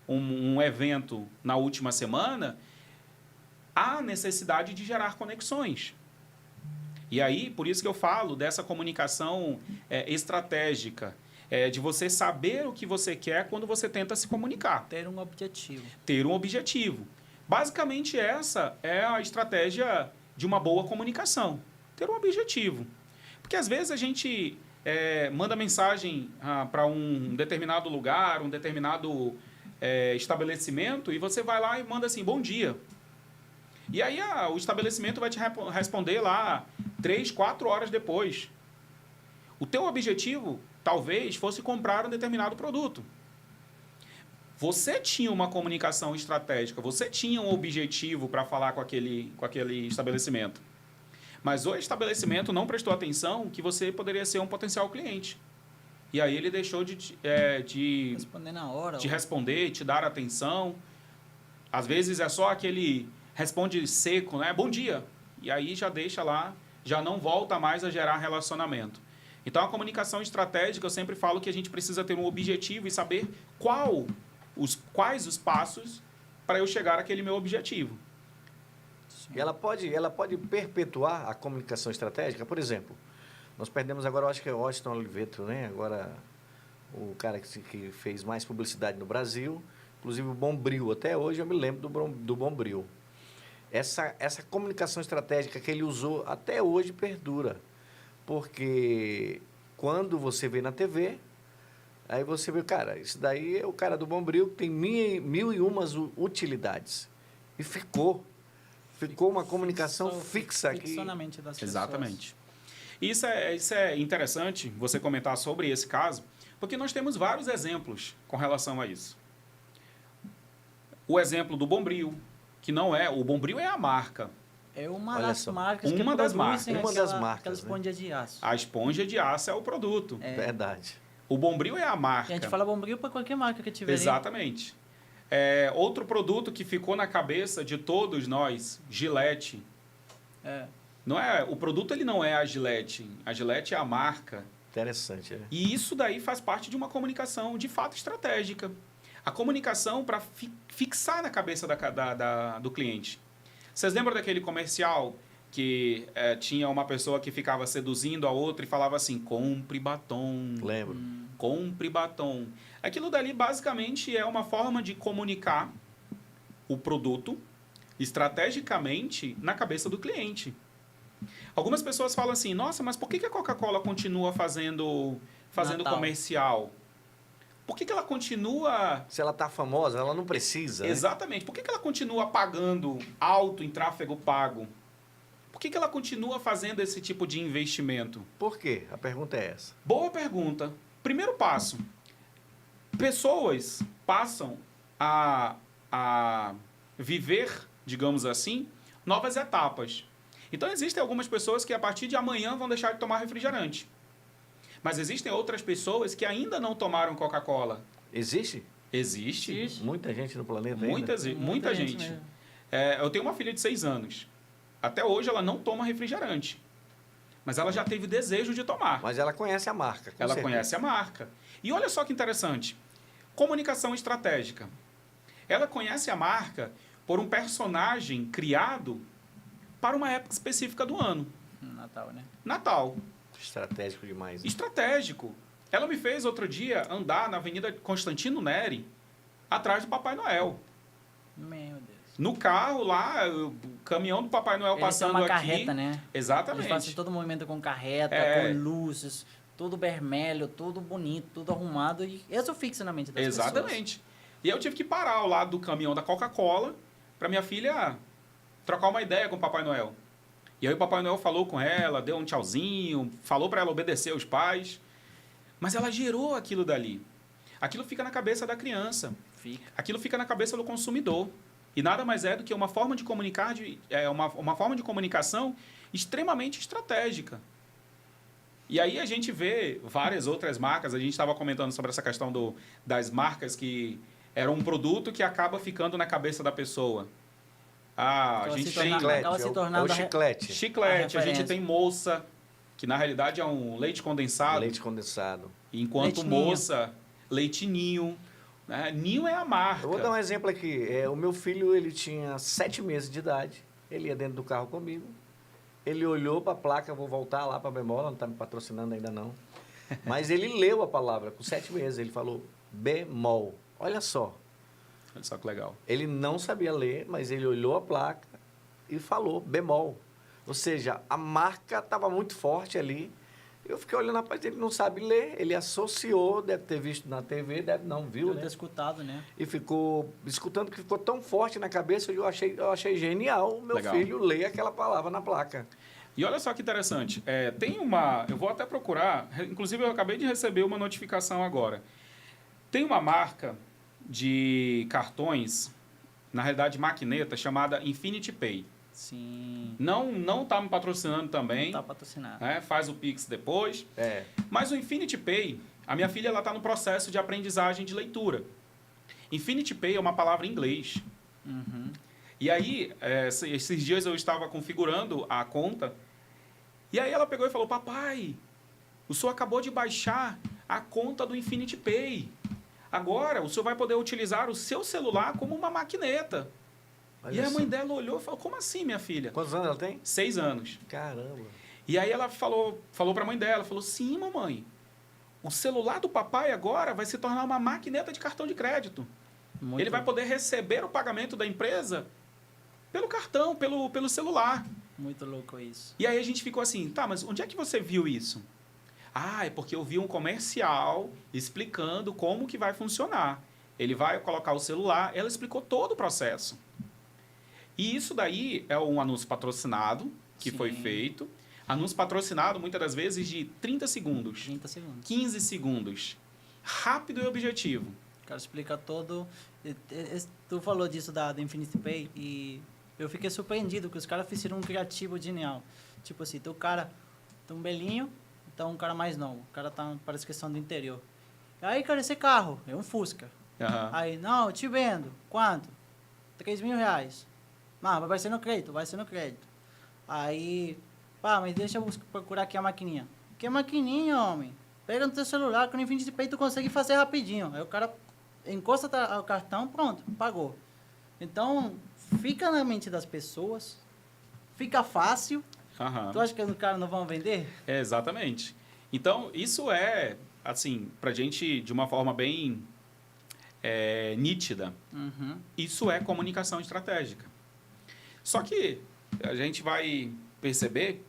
um evento na última semana, há necessidade de gerar conexões. E aí, por isso que eu falo dessa comunicação estratégica, de você saber o que você quer quando você tenta se comunicar. Ter um objetivo. Ter um objetivo. Basicamente, essa é a estratégia de uma boa comunicação. Ter um objetivo. Porque, às vezes, a gente manda mensagem para um determinado lugar, um determinado estabelecimento, e você vai lá e manda assim, bom dia. E aí o estabelecimento vai te responder lá 3, 4 horas depois. O teu objetivo, talvez, fosse comprar um determinado produto. Você tinha uma comunicação estratégica, você tinha um objetivo para falar com aquele estabelecimento. Mas o estabelecimento não prestou atenção que você poderia ser um potencial cliente. E aí ele deixou de responder na hora. Te responder, te dar atenção. Às vezes é só aquele responde seco, né? Bom dia. E aí já deixa lá, já não volta mais a gerar relacionamento. Então, a comunicação estratégica, eu sempre falo que a gente precisa ter um objetivo e saber quais os passos para eu chegar àquele meu objetivo. E ela pode perpetuar a comunicação estratégica? Por exemplo, nós perdemos agora, eu acho que é o Washington Oliveto, né? Agora, o cara que fez mais publicidade no Brasil, inclusive o Bombril. Até hoje eu me lembro do Bombril. Essa comunicação estratégica que ele usou até hoje perdura. Porque quando você vê na TV, Aí você vê, cara, isso daí é o cara do Bombril que tem mil e umas utilidades. E ficou uma comunicação fixa aqui. Fixou na mente das pessoas. Exatamente. Isso é interessante você comentar sobre esse caso, porque nós temos vários exemplos com relação a isso. O exemplo do Bombril, que não é... O Bombril é a marca. É uma Olha das só. marcas que Uma das produzem marcas. Uma das aquela marcas, esponja de aço. A esponja de aço é o produto. Verdade. O Bombril é a marca. E a gente fala Bombril para qualquer marca que tiver aí. Exatamente. Outro produto que ficou na cabeça de todos nós, Gillette. Não é, o produto ele não é a Gillette é a marca. Interessante, né? E isso daí faz parte de uma comunicação de fato estratégica. A comunicação para fixar na cabeça do cliente. Vocês lembram daquele comercial que tinha uma pessoa que ficava seduzindo a outra e falava assim, compre batom. Lembro. Compre batom. Aquilo dali basicamente é uma forma de comunicar o produto estrategicamente na cabeça do cliente. Algumas pessoas falam assim, nossa, mas por que a Coca-Cola continua fazendo comercial? Por que ela continua... Se ela tá famosa, ela não precisa, né? Exatamente. Por que ela continua pagando alto em tráfego pago? Por que ela continua fazendo esse tipo de investimento? Por quê? A pergunta é essa. Boa pergunta. Primeiro passo. Pessoas passam a viver, digamos assim, novas etapas. Então, existem algumas pessoas que a partir de amanhã vão deixar de tomar refrigerante. Mas existem outras pessoas que ainda não tomaram Coca-Cola. Existe? Existe. Muita gente no planeta ainda? Muita gente. Eu tenho uma filha de 6 anos. Até hoje ela não toma refrigerante. Mas ela já teve desejo de tomar. Mas ela conhece a marca. Com Ela certeza. conhece a marca. E olha só que interessante. Comunicação estratégica. Ela conhece a marca por um personagem criado para uma época específica do ano. Natal, né? Natal. Estratégico demais. Né? Estratégico. Ela me fez outro dia andar na Avenida Constantino Neri atrás do Papai Noel. Meu Deus. No carro lá, o caminhão do Papai Noel passando uma aqui. carreta, né? Exatamente. Eles fazem todo o movimento com carreta, com luzes, tudo vermelho, tudo bonito, tudo arrumado. E isso fixa na mente das pessoas. Exatamente. E eu tive que parar ao lado do caminhão da Coca-Cola para minha filha trocar uma ideia com o Papai Noel. E aí o Papai Noel falou com ela, deu um tchauzinho, falou para ela obedecer os pais. Mas ela gerou aquilo dali. Aquilo fica na cabeça da criança. Aquilo fica na cabeça do consumidor. E nada mais é do que uma forma de comunicar, uma forma de comunicação extremamente estratégica. E aí a gente vê várias outras marcas. A gente estava comentando sobre essa questão das marcas que eram um produto que acaba ficando na cabeça da pessoa. A gente tem o chiclete. Chiclete, a gente tem moça, que na realidade é um leite condensado. Leite condensado. Enquanto moça, leite ninho. Né? Ninho é a marca. Eu vou dar um exemplo aqui. O meu filho, ele tinha 7 meses de idade. Ele ia dentro do carro comigo. Ele olhou para a placa, vou voltar lá para a Bemol, não está me patrocinando ainda não. Mas ele leu a palavra com 7 meses. Ele falou bemol. Olha só. Olha só que legal. Ele não sabia ler, mas ele olhou a placa e falou bemol. Ou seja, a marca estava muito forte ali. Eu fiquei olhando, rapaz, ele não sabe ler. Ele associou, deve ter visto na TV, não viu, deve né? ter escutado, né? E ficou escutando, que ficou tão forte na cabeça, eu achei genial o meu filho ler aquela palavra na placa. E olha só que interessante. Eu vou até procurar, inclusive eu acabei de receber uma notificação agora. Tem uma marca de cartões, na realidade maquineta, chamada Infinity Pay. Sim. Não está me patrocinando também. Não está patrocinado. Faz o Pix depois. Mas o Infinity Pay, a minha filha está no processo de aprendizagem de leitura. Infinity Pay é uma palavra em inglês. Uhum. E aí, esses dias eu estava configurando a conta, e aí ela pegou e falou, papai, o senhor acabou de baixar a conta do Infinity Pay. Agora, o senhor vai poder utilizar o seu celular como uma maquineta. Olha, e a mãe dela olhou e falou, como assim, minha filha? Quantos anos ela tem? 6 anos. Caramba. E aí ela falou para a mãe dela, falou, sim, mamãe, o celular do papai agora vai se tornar uma maquineta de cartão de crédito. Ele vai poder receber o pagamento da empresa pelo cartão, pelo celular. Muito louco isso. E aí a gente ficou assim, tá, mas onde é que você viu isso? Ah, é porque eu vi um comercial explicando como que vai funcionar. Ele vai colocar o celular, ela explicou todo o processo. E isso daí é um anúncio patrocinado que Sim. foi feito. Anúncio patrocinado, muitas das vezes, de 30 segundos, 30 segundos. 15 segundos. Rápido e objetivo. O cara explica todo. Tu falou disso da Infinity Pay e eu fiquei surpreendido que os caras fizeram um criativo genial. Tipo assim, tem o cara, tem um belinho, então um cara mais novo. O cara tá, parece questão do interior. Aí, cara, esse carro é um Fusca. Aham. Aí, não, eu te vendo. Quanto? 3 mil reais. Não, vai ser no crédito, vai ser no crédito. Aí, pá, mas deixa eu procurar aqui a maquininha. Que maquininha, homem? Pega no teu celular, que no Infinity Pay tu consegue fazer rapidinho. Aí o cara encosta o cartão, pronto, pagou. Então, fica na mente das pessoas, fica fácil. Aham. Tu acha que os caras não vão vender? É, exatamente. Então, isso é, assim, pra gente, de uma forma bem nítida, Uhum. isso é comunicação estratégica. Só que a gente vai perceber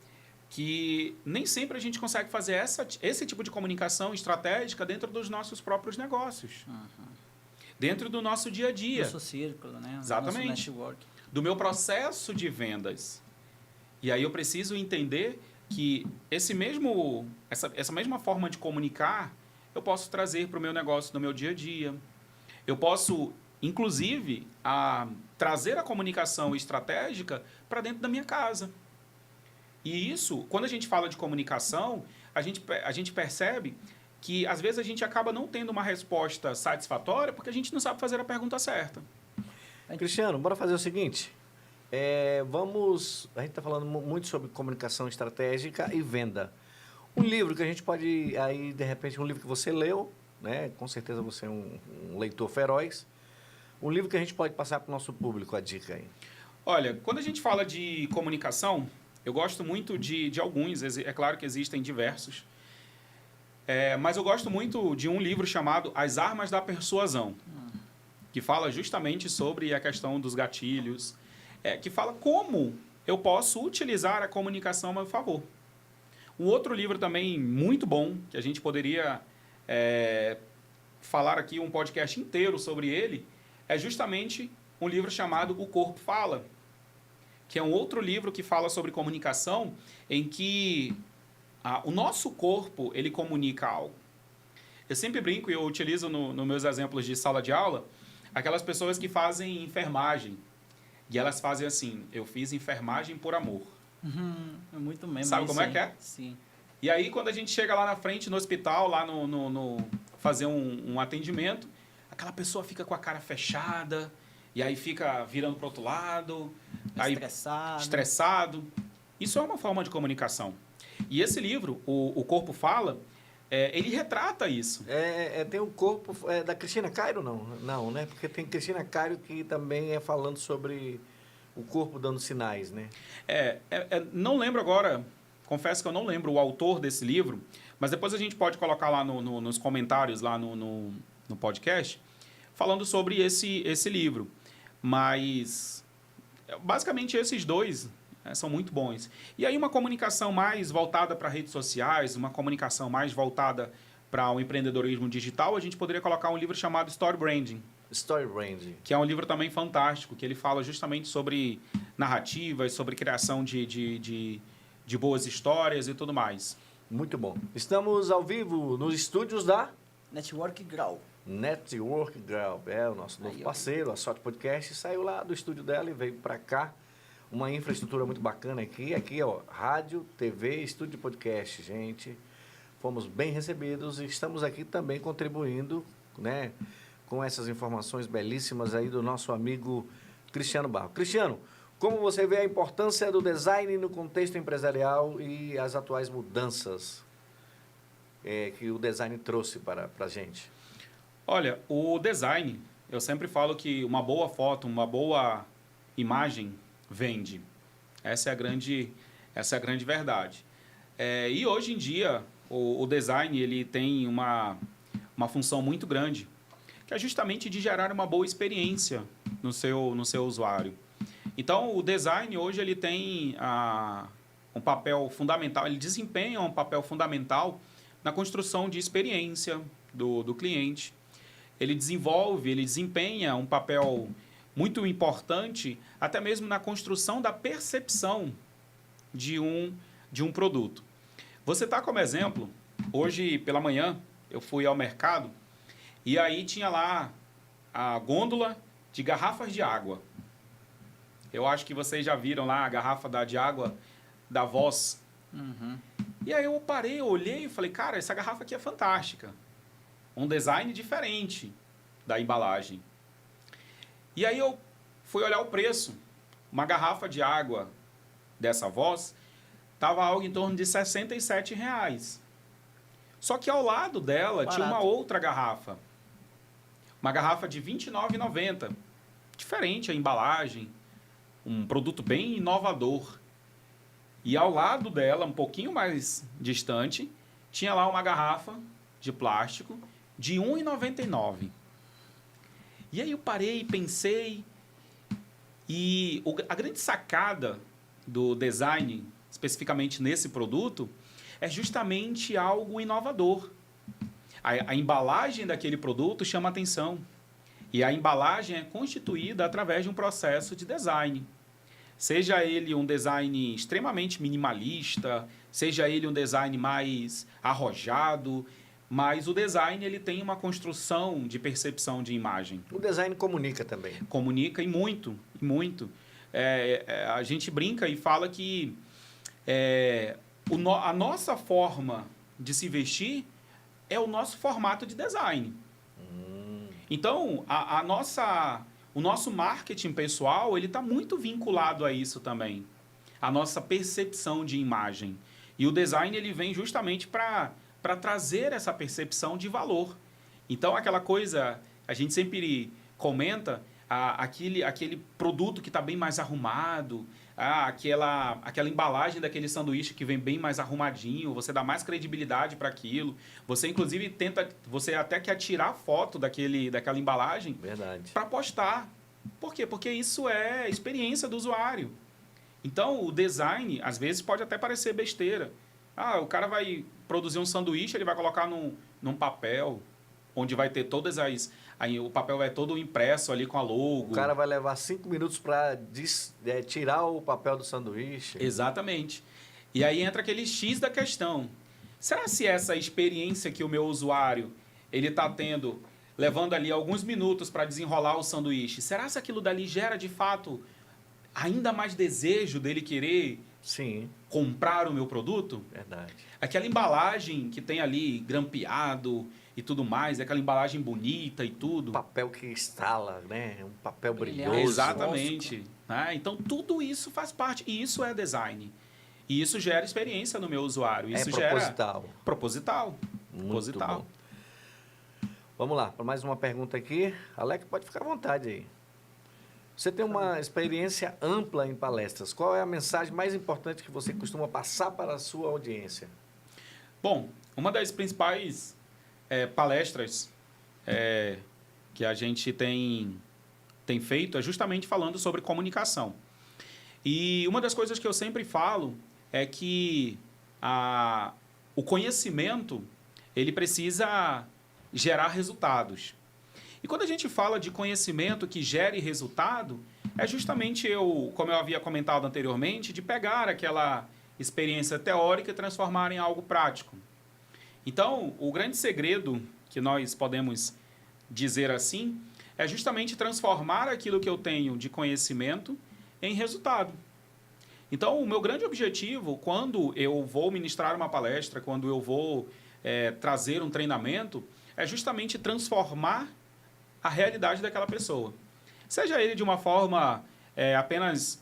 que nem sempre a gente consegue fazer esse tipo de comunicação estratégica dentro dos nossos próprios negócios. Dentro do nosso dia a dia. Nosso círculo, né? Exatamente. Nosso network. Do meu processo de vendas. E aí eu preciso entender que essa mesma forma de comunicar eu posso trazer para o meu negócio no meu dia a dia. Eu posso, inclusive, trazer a comunicação estratégica para dentro da minha casa. E isso, quando a gente fala de comunicação, a gente percebe que, às vezes, a gente acaba não tendo uma resposta satisfatória porque a gente não sabe fazer a pergunta certa. Cristiano, bora fazer o seguinte. A gente está falando muito sobre comunicação estratégica e venda. Um livro que a gente pode, aí de repente, um livro que você leu, né? Com certeza você é um leitor feroz. Um livro que a gente pode passar para o nosso público, a dica aí. Olha, quando a gente fala de comunicação, eu gosto muito de alguns, é claro que existem diversos, mas eu gosto muito de um livro chamado As Armas da Persuasão, que fala justamente sobre a questão dos gatilhos, que fala como eu posso utilizar a comunicação a meu favor. Um outro livro também muito bom, que a gente poderia falar aqui um podcast inteiro sobre ele, é justamente um livro chamado O Corpo Fala, que é um outro livro que fala sobre comunicação, em que o nosso corpo ele comunica algo. Eu sempre brinco e eu utilizo nos meus exemplos de sala de aula, aquelas pessoas que fazem enfermagem. E elas fazem assim, eu fiz enfermagem por amor. É muito mesmo. Sabe como é que é? Sim. E aí, quando a gente chega lá na frente, no hospital, lá fazer um atendimento, aquela pessoa fica com a cara fechada, e aí fica virando para o outro lado, estressado. Isso é uma forma de comunicação. E esse livro, O Corpo Fala, ele retrata isso. Tem o corpo da Cristina Cairo, não? Não, né? Porque tem Cristina Cairo que também é falando sobre o corpo dando sinais, né? Não lembro agora, confesso que eu não lembro o autor desse livro, mas depois a gente pode colocar lá nos comentários, lá no podcast, falando sobre esse livro. Mas, basicamente, esses dois são muito bons. E aí uma comunicação mais voltada para redes sociais, uma comunicação mais voltada para o empreendedorismo digital, a gente poderia colocar um livro chamado Story Branding. Story Branding. Que é um livro também fantástico, que ele fala justamente sobre narrativas, sobre criação de boas histórias e tudo mais. Muito bom. Estamos ao vivo nos estúdios da Network Grow. Network Grow. É o nosso novo parceiro, a Sorte Podcast. Saiu lá do estúdio dela e veio para cá. Uma infraestrutura muito bacana aqui. Aqui, ó, rádio, TV, estúdio de podcast, gente. Fomos bem recebidos e estamos aqui também contribuindo, né, com essas informações belíssimas aí do nosso amigo Cristiano Barro. Cristiano, como você vê a importância do design no contexto empresarial e as atuais mudanças que o design trouxe para a gente? Olha, o design, eu sempre falo que uma boa foto, uma boa imagem vende. Essa é a grande verdade. E hoje em dia, o design ele tem uma função muito grande, que é justamente de gerar uma boa experiência no seu usuário. Então, o design hoje ele tem um papel fundamental, ele desempenha um papel fundamental na construção de experiência do cliente. Ele desenvolve, ele desempenha um papel muito importante, até mesmo na construção da percepção de um produto. Você está como exemplo, hoje pela manhã eu fui ao mercado e aí tinha lá a gôndola de garrafas de água. Eu acho que vocês já viram lá a garrafa de água da Voss. Uhum. E aí eu parei, eu olhei e falei, cara, essa garrafa aqui é fantástica. Um design diferente da embalagem. E aí eu fui olhar o preço. Uma garrafa de água dessa Voss estava algo em torno de R$ 67,00. Só que ao lado dela Barato. tinha uma outra garrafa. Uma garrafa de R$ 29,90. Diferente a embalagem. Um produto bem inovador. E ao lado dela, um pouquinho mais distante, tinha lá uma garrafa de plástico de R$ 1,99. E aí eu parei, pensei, e a grande sacada do design, especificamente nesse produto, é justamente algo inovador. A embalagem daquele produto chama atenção. E a embalagem é constituída através de um processo de design. Seja ele um design extremamente minimalista, seja ele um design mais arrojado, mas o design ele tem uma construção de percepção de imagem. O design comunica também. Comunica e muito, e muito. A gente brinca e fala que a nossa forma de se vestir é o nosso formato de design. Então, o nosso marketing pessoal ele está muito vinculado a isso também. A nossa percepção de imagem. E o design ele vem justamente para trazer essa percepção de valor. Então, aquela coisa, a gente sempre comenta, aquele produto que está bem mais arrumado, aquela embalagem daquele sanduíche que vem bem mais arrumadinho, você dá mais credibilidade para aquilo. Você, inclusive, você até quer tirar foto daquela embalagem para postar. Por quê? Porque isso é experiência do usuário. Então, o design, às vezes, pode até parecer besteira. O cara vai produzir um sanduíche, ele vai colocar num papel, onde vai ter todas as... Aí o papel é todo impresso ali com a logo. O cara vai levar 5 minutos para tirar o papel do sanduíche. Exatamente. E aí entra aquele X da questão. Será se essa experiência que o meu usuário ele está tendo, levando ali alguns minutos para desenrolar o sanduíche, será se aquilo dali gera, de fato, ainda mais desejo dele querer Sim. comprar o meu produto? Verdade. Aquela embalagem que tem ali grampeado e tudo mais, aquela embalagem bonita e tudo. Papel que estala, né? Um papel Brilhante. brilhoso. Exatamente. Né? Então, tudo isso faz parte. E isso é design. E isso gera experiência no meu usuário. Isso proposital. Gera proposital. Muito Proposital. bom. Vamos lá, para mais uma pergunta aqui. Alex, pode ficar à vontade aí. Você tem uma experiência ampla em palestras. Qual é a mensagem mais importante que você costuma passar para a sua audiência? Bom, uma das principais palestras que a gente tem feito é justamente falando sobre comunicação. E uma das coisas que eu sempre falo é que o conhecimento ele precisa gerar resultados. E quando a gente fala de conhecimento que gere resultado, é justamente como eu havia comentado anteriormente, de pegar aquela experiência teórica e transformar em algo prático. Então, o grande segredo que nós podemos dizer assim é justamente transformar aquilo que eu tenho de conhecimento em resultado. Então, o meu grande objetivo, quando eu vou ministrar uma palestra, quando eu vou trazer um treinamento, é justamente transformar a realidade daquela pessoa. Seja ele de uma forma apenas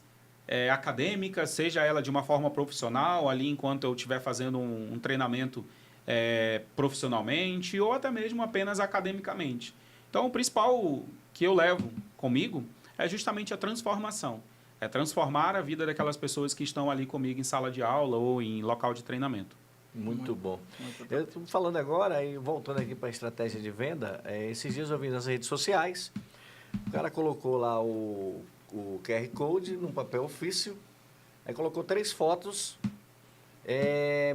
acadêmica, seja ela de uma forma profissional, ali enquanto eu estiver fazendo um treinamento profissionalmente, ou até mesmo apenas academicamente. Então, o principal que eu levo comigo é justamente a transformação. É transformar a vida daquelas pessoas que estão ali comigo em sala de aula ou em local de treinamento. Muito bom. Muito Eu estou falando agora, e voltando aqui para a estratégia de venda, esses dias eu vi nas redes sociais, o cara colocou lá o QR Code num papel ofício, aí colocou 3 fotos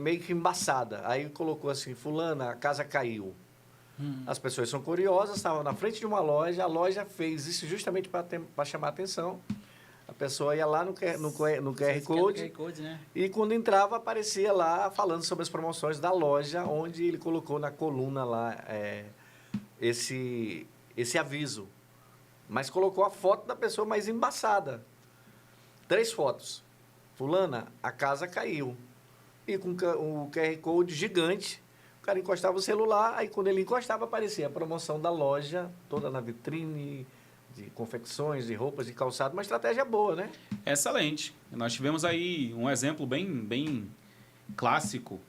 meio que embaçada. Aí colocou assim, fulana, a casa caiu. As pessoas são curiosas, estavam na frente de uma loja, a loja fez isso justamente para chamar a atenção. A pessoa ia lá no QR Code, Né? e quando entrava aparecia lá falando sobre as promoções da loja, onde ele colocou na coluna lá esse aviso. Mas colocou a foto da pessoa mais embaçada. 3 fotos. Fulana, a casa caiu. E com o QR Code gigante, o cara encostava o celular, aí quando ele encostava aparecia a promoção da loja, toda na vitrine, de confecções, de roupas, de calçado. Uma estratégia boa, né? Excelente. Nós tivemos aí um exemplo bem clássico.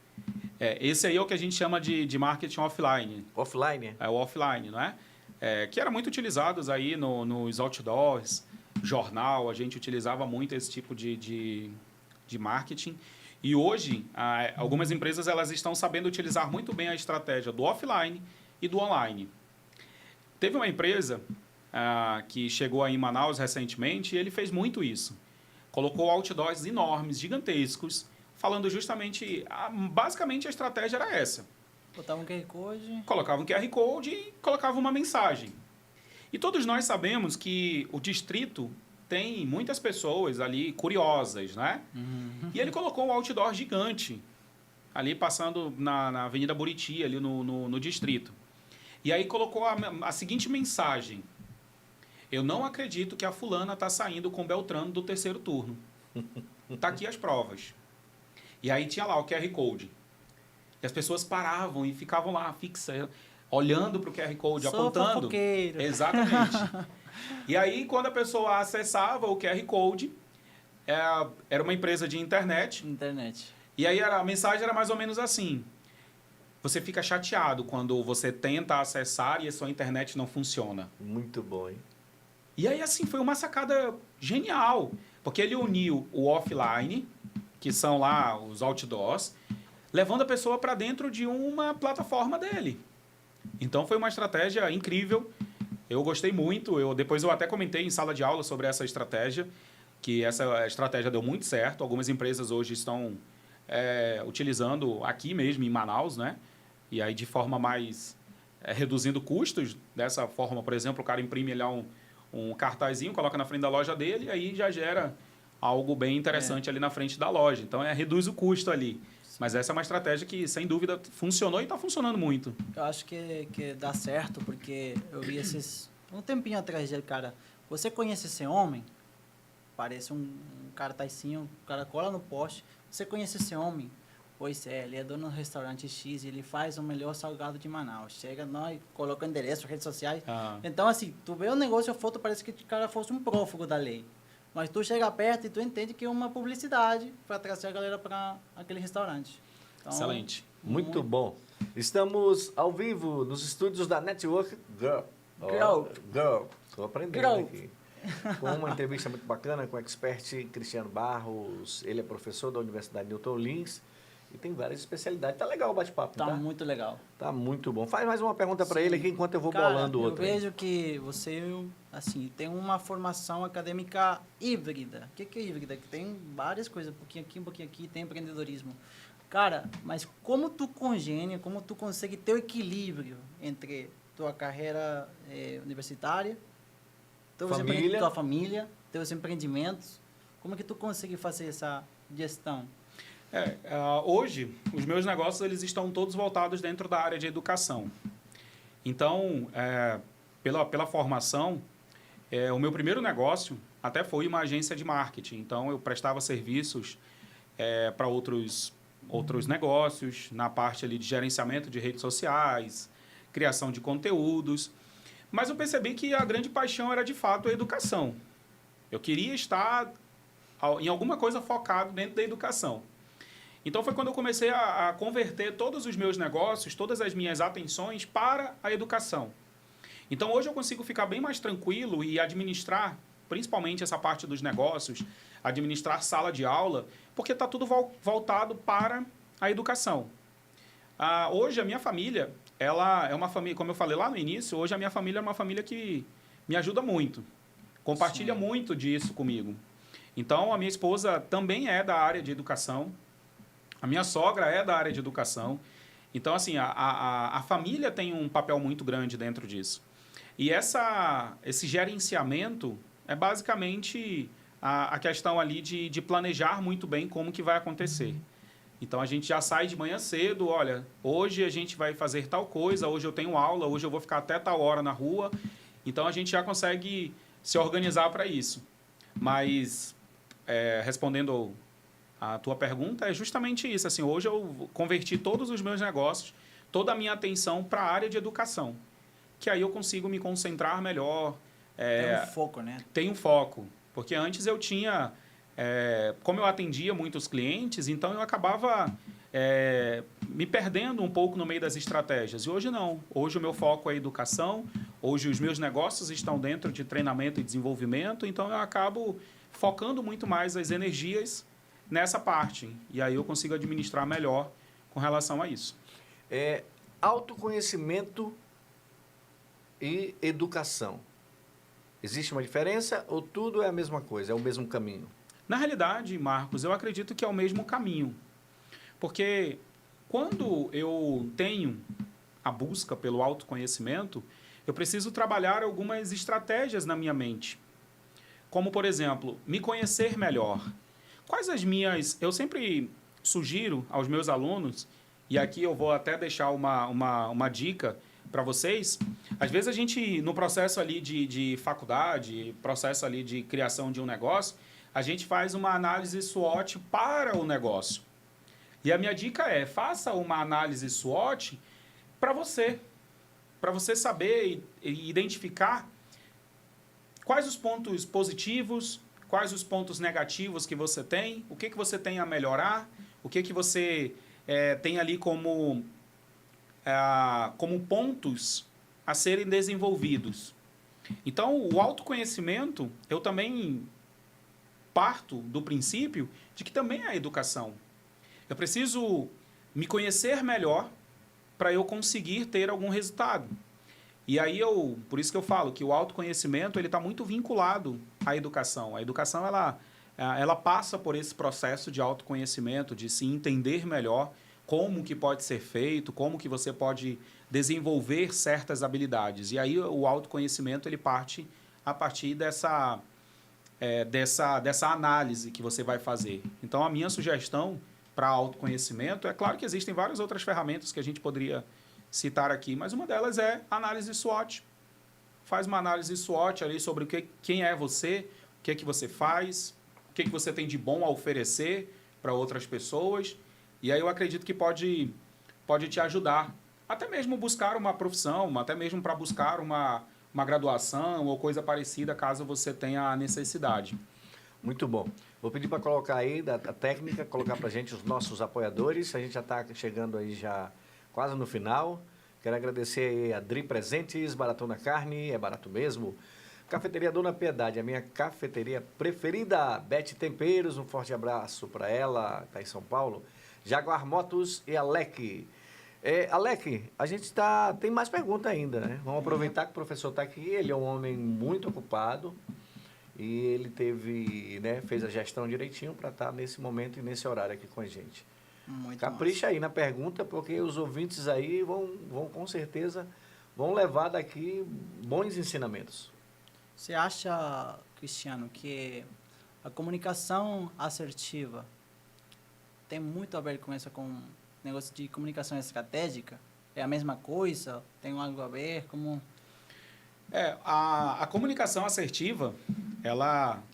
Esse aí é o que a gente chama de marketing offline. Offline? É o offline, não é? Que era muito utilizados aí nos outdoors, jornal, a gente utilizava muito esse tipo de marketing. E hoje, algumas empresas elas estão sabendo utilizar muito bem a estratégia do offline e do online. Teve uma empresa que chegou aí em Manaus recentemente e ele fez muito isso. Colocou outdoors enormes, gigantescos, falando justamente... basicamente, a estratégia era essa. Botava um QR Code. Colocava um QR Code e colocava uma mensagem. E todos nós sabemos que o distrito tem muitas pessoas ali curiosas, né? E ele colocou um outdoor gigante ali passando na Avenida Buriti, ali no distrito. E aí colocou a seguinte mensagem: eu não acredito que a fulana está saindo com Beltrano do 3º turno. Tá aqui as provas. E aí tinha lá o QR Code. E as pessoas paravam e ficavam lá fixas, olhando para o QR Code, Sou apontando. fofoqueiro. Exatamente. E aí, quando a pessoa acessava o QR Code, era uma empresa de internet. E aí a mensagem era mais ou menos assim: você fica chateado quando você tenta acessar e a sua internet não funciona. Muito bom, hein? E aí, assim, foi uma sacada genial. Porque ele uniu o offline, que são lá os outdoors, levando a pessoa para dentro de uma plataforma dele. Então, foi uma estratégia incrível. Eu gostei muito. Depois eu até comentei em sala de aula sobre essa estratégia, que essa estratégia deu muito certo. Algumas empresas hoje estão utilizando aqui mesmo, em Manaus, né? E aí, de forma mais... reduzindo custos. Dessa forma, por exemplo, o cara imprime lá um cartazinho, coloca na frente da loja dele, e aí já gera algo bem interessante ali na frente da loja. Então, reduz o custo ali. Mas essa é uma estratégia que, sem dúvida, funcionou e está funcionando muito. Eu acho que dá certo, porque eu vi um tempinho atrás dele, cara. Você conhece esse homem? Parece um cartazinho, o cara cola no poste. Você conhece esse homem? Pois ele é dono do restaurante X e ele faz o melhor salgado de Manaus. Chega, nós coloca o endereço, redes sociais. Então, assim, tu vê o negócio, a foto, parece que o cara fosse um prófugo da lei. Mas tu chega perto e tu entende que é uma publicidade para trazer a galera para aquele restaurante. Então, excelente. Muito bom. Estamos ao vivo nos estúdios da Network Girl. Girl. Estou aprendendo aqui. Com uma entrevista muito bacana com o expert Cristiano Barros. Ele é professor da Universidade Newton Lins e tem várias especialidades. Tá legal o bate-papo, tá? Tá muito legal. Tá muito bom. Faz mais uma pergunta para ele aqui enquanto eu vou bolando outra. Eu vejo que você, assim, tem uma formação acadêmica híbrida. O que é híbrida? Que tem várias coisas, um pouquinho aqui, tem empreendedorismo. Cara, mas como tu congênia, como tu consegue ter o equilíbrio entre tua carreira universitária, tua família, teus empreendimentos, como é que tu consegue fazer essa gestão? Hoje, os meus negócios eles estão todos voltados dentro da área de educação. Então, pela formação, o meu primeiro negócio até foi uma agência de marketing. Então, eu prestava serviços para outros negócios, na parte ali de gerenciamento de redes sociais, criação de conteúdos. Mas eu percebi que a grande paixão era, de fato, a educação. Eu queria estar em alguma coisa focado dentro da educação. Então, foi quando eu comecei a converter todos os meus negócios, todas as minhas atenções para a educação. Então, hoje eu consigo ficar bem mais tranquilo e administrar, principalmente essa parte dos negócios, administrar sala de aula, porque está tudo voltado para a educação. Hoje, a minha família, ela é uma família, como eu falei lá no início, hoje a minha família é uma família que me ajuda muito, compartilha muito disso comigo. Então, a minha esposa também é da área de educação. A minha sogra é da área de educação. Então, assim, a família tem um papel muito grande dentro disso. E esse gerenciamento é basicamente a questão ali de planejar muito bem como que vai acontecer. Então, a gente já sai de manhã cedo, olha, hoje a gente vai fazer tal coisa, hoje eu tenho aula, hoje eu vou ficar até tal hora na rua. Então, a gente já consegue se organizar para isso. Mas, respondendo a tua pergunta, é justamente isso. Assim, hoje eu converti todos os meus negócios, toda a minha atenção para a área de educação, que aí eu consigo me concentrar melhor. Tem um foco, né? Tem um foco. Porque antes eu tinha... como eu atendia muitos clientes, então eu acabava me perdendo um pouco no meio das estratégias. E hoje não. Hoje o meu foco é educação, hoje os meus negócios estão dentro de treinamento e desenvolvimento, então eu acabo focando muito mais as energias nessa parte. E aí eu consigo administrar melhor com relação a isso. Autoconhecimento e educação. Existe uma diferença ou tudo é a mesma coisa, é o mesmo caminho? Na realidade, Marcos, eu acredito que é o mesmo caminho. Porque quando eu tenho a busca pelo autoconhecimento, eu preciso trabalhar algumas estratégias na minha mente. Como, por exemplo, me conhecer melhor. Quais as minhas... Eu sempre sugiro aos meus alunos, e aqui eu vou até deixar uma dica para vocês. Às vezes a gente, no processo ali de faculdade, processo ali de criação de um negócio, a gente faz uma análise SWOT para o negócio. E a minha dica é, faça uma análise SWOT para você saber e identificar quais os pontos positivos, quais os pontos negativos que você tem, o que você tem a melhorar, o que você tem ali como pontos a serem desenvolvidos. Então, o autoconhecimento, eu também parto do princípio de que também é a educação. Eu preciso me conhecer melhor para eu conseguir ter algum resultado. E aí por isso que eu falo que o autoconhecimento ele está muito vinculado à educação. A educação ela passa por esse processo de autoconhecimento, de se entender melhor como que pode ser feito, como que você pode desenvolver certas habilidades. E aí o autoconhecimento ele parte a partir dessa análise que você vai fazer. Então, a minha sugestão para autoconhecimento, é claro que existem várias outras ferramentas que a gente poderia citar aqui, mas uma delas é a análise SWOT. Faz uma análise SWOT ali sobre quem é você, o que você faz, o que você tem de bom a oferecer para outras pessoas. E aí eu acredito que pode te ajudar. Até mesmo buscar uma profissão, até mesmo para buscar uma graduação ou coisa parecida, caso você tenha a necessidade. Muito bom. Vou pedir para colocar aí, da técnica, colocar para a gente os nossos apoiadores. A gente já está chegando aí já quase no final. Quero agradecer aí a Dri Presentes, Baratona Carne, é barato mesmo. Cafeteria Dona Piedade, a minha cafeteria preferida. Bete Temperos, um forte abraço para ela, está em São Paulo. Jaguar Motos e Alec. Alec, a gente tem mais pergunta ainda, né? Vamos aproveitar que o professor está aqui. Ele é um homem muito ocupado e ele fez a gestão direitinho para estar nesse momento e nesse horário aqui com a gente. Muito Capricha massa. aí na pergunta, porque os ouvintes aí vão com certeza levar daqui bons ensinamentos. Você acha, Cristiano, que a comunicação assertiva tem muito a ver com negócio de comunicação estratégica? É a mesma coisa? Tem algo a ver? Como... A comunicação assertiva,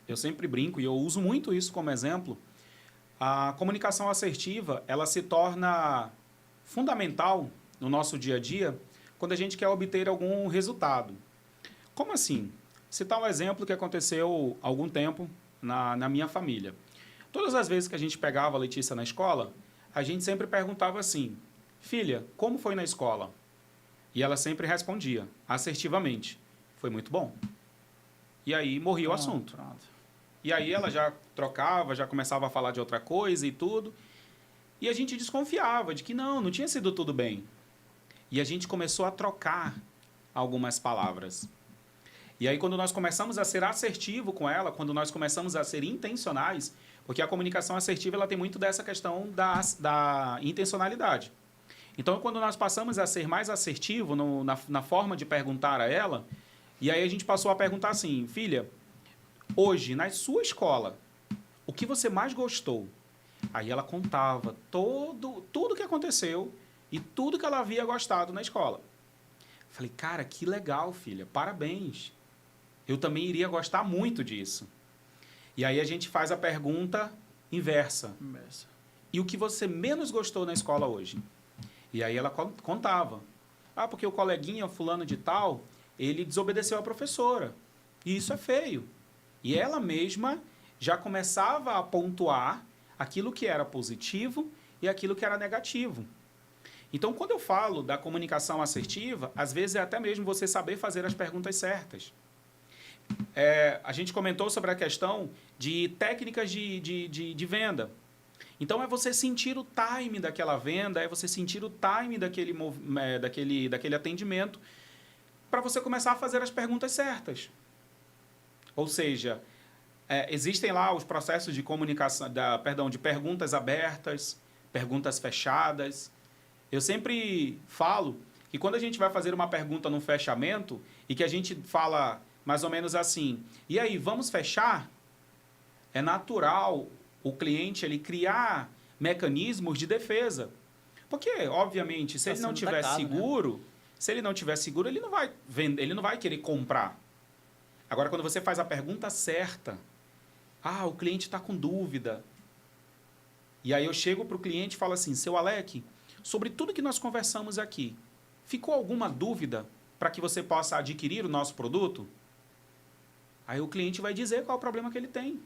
eu sempre brinco e eu uso muito isso como exemplo. A comunicação assertiva, ela se torna fundamental no nosso dia a dia quando a gente quer obter algum resultado. Como assim? Citar um exemplo que aconteceu há algum tempo na minha família. Todas as vezes que a gente pegava a Letícia na escola, a gente sempre perguntava assim, filha, como foi na escola? E ela sempre respondia, assertivamente, foi muito bom. E aí morria o assunto. Pronto. E aí ela já trocava, já começava a falar de outra coisa e tudo. E a gente desconfiava de que não tinha sido tudo bem. E a gente começou a trocar algumas palavras. E aí, quando nós começamos a ser assertivo com ela, quando nós começamos a ser intencionais, porque a comunicação assertiva ela tem muito dessa questão da intencionalidade. Então, quando nós passamos a ser mais assertivo na forma de perguntar a ela, e aí a gente passou a perguntar assim, filha, hoje, na sua escola, o que você mais gostou? Aí ela contava tudo que aconteceu e tudo que ela havia gostado na escola. Falei, cara, que legal, filha, parabéns. Eu também iria gostar muito disso. E aí a gente faz a pergunta inversa. E o que você menos gostou na escola hoje? E aí ela contava. Ah, porque o coleguinha fulano de tal, ele desobedeceu a professora. E isso é feio. E ela mesma já começava a pontuar aquilo que era positivo e aquilo que era negativo. Então, quando eu falo da comunicação assertiva, às vezes é até mesmo você saber fazer as perguntas certas. A gente comentou sobre a questão de técnicas de venda. Então, é você sentir o time daquela venda, é você sentir o time daquele atendimento para você começar a fazer as perguntas certas. Ou seja, existem lá os processos de comunicação, de perguntas abertas, perguntas fechadas. Eu sempre falo que quando a gente vai fazer uma pergunta no fechamento e que a gente fala mais ou menos assim, e aí, vamos fechar? É natural o cliente ele criar mecanismos de defesa. Porque, obviamente, se ele não tiver seguro, se ele não tiver seguro, ele não vai vender, ele não vai querer comprar. Agora, quando você faz a pergunta certa, o cliente está com dúvida. E aí eu chego para o cliente e falo assim, seu Alec, sobre tudo que nós conversamos aqui, ficou alguma dúvida para que você possa adquirir o nosso produto? Aí o cliente vai dizer qual é o problema que ele tem.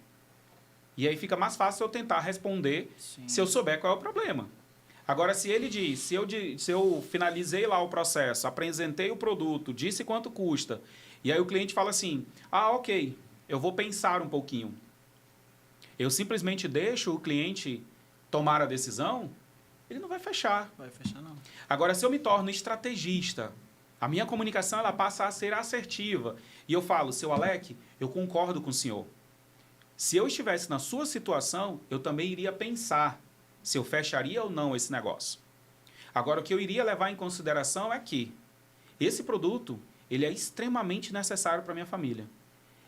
E aí fica mais fácil eu tentar responder se eu souber qual é o problema. Agora, se ele diz, se eu finalizei lá o processo, apresentei o produto, disse quanto custa, e aí o cliente fala assim, ok, eu vou pensar um pouquinho. Eu simplesmente deixo o cliente tomar a decisão, ele não vai fechar. Vai fechar, não. Agora, se eu me torno estrategista, a minha comunicação ela passa a ser assertiva. E eu falo, seu Alec, eu concordo com o senhor. Se eu estivesse na sua situação, eu também iria pensar se eu fecharia ou não esse negócio. Agora, o que eu iria levar em consideração é que esse produto ele é extremamente necessário para a minha família.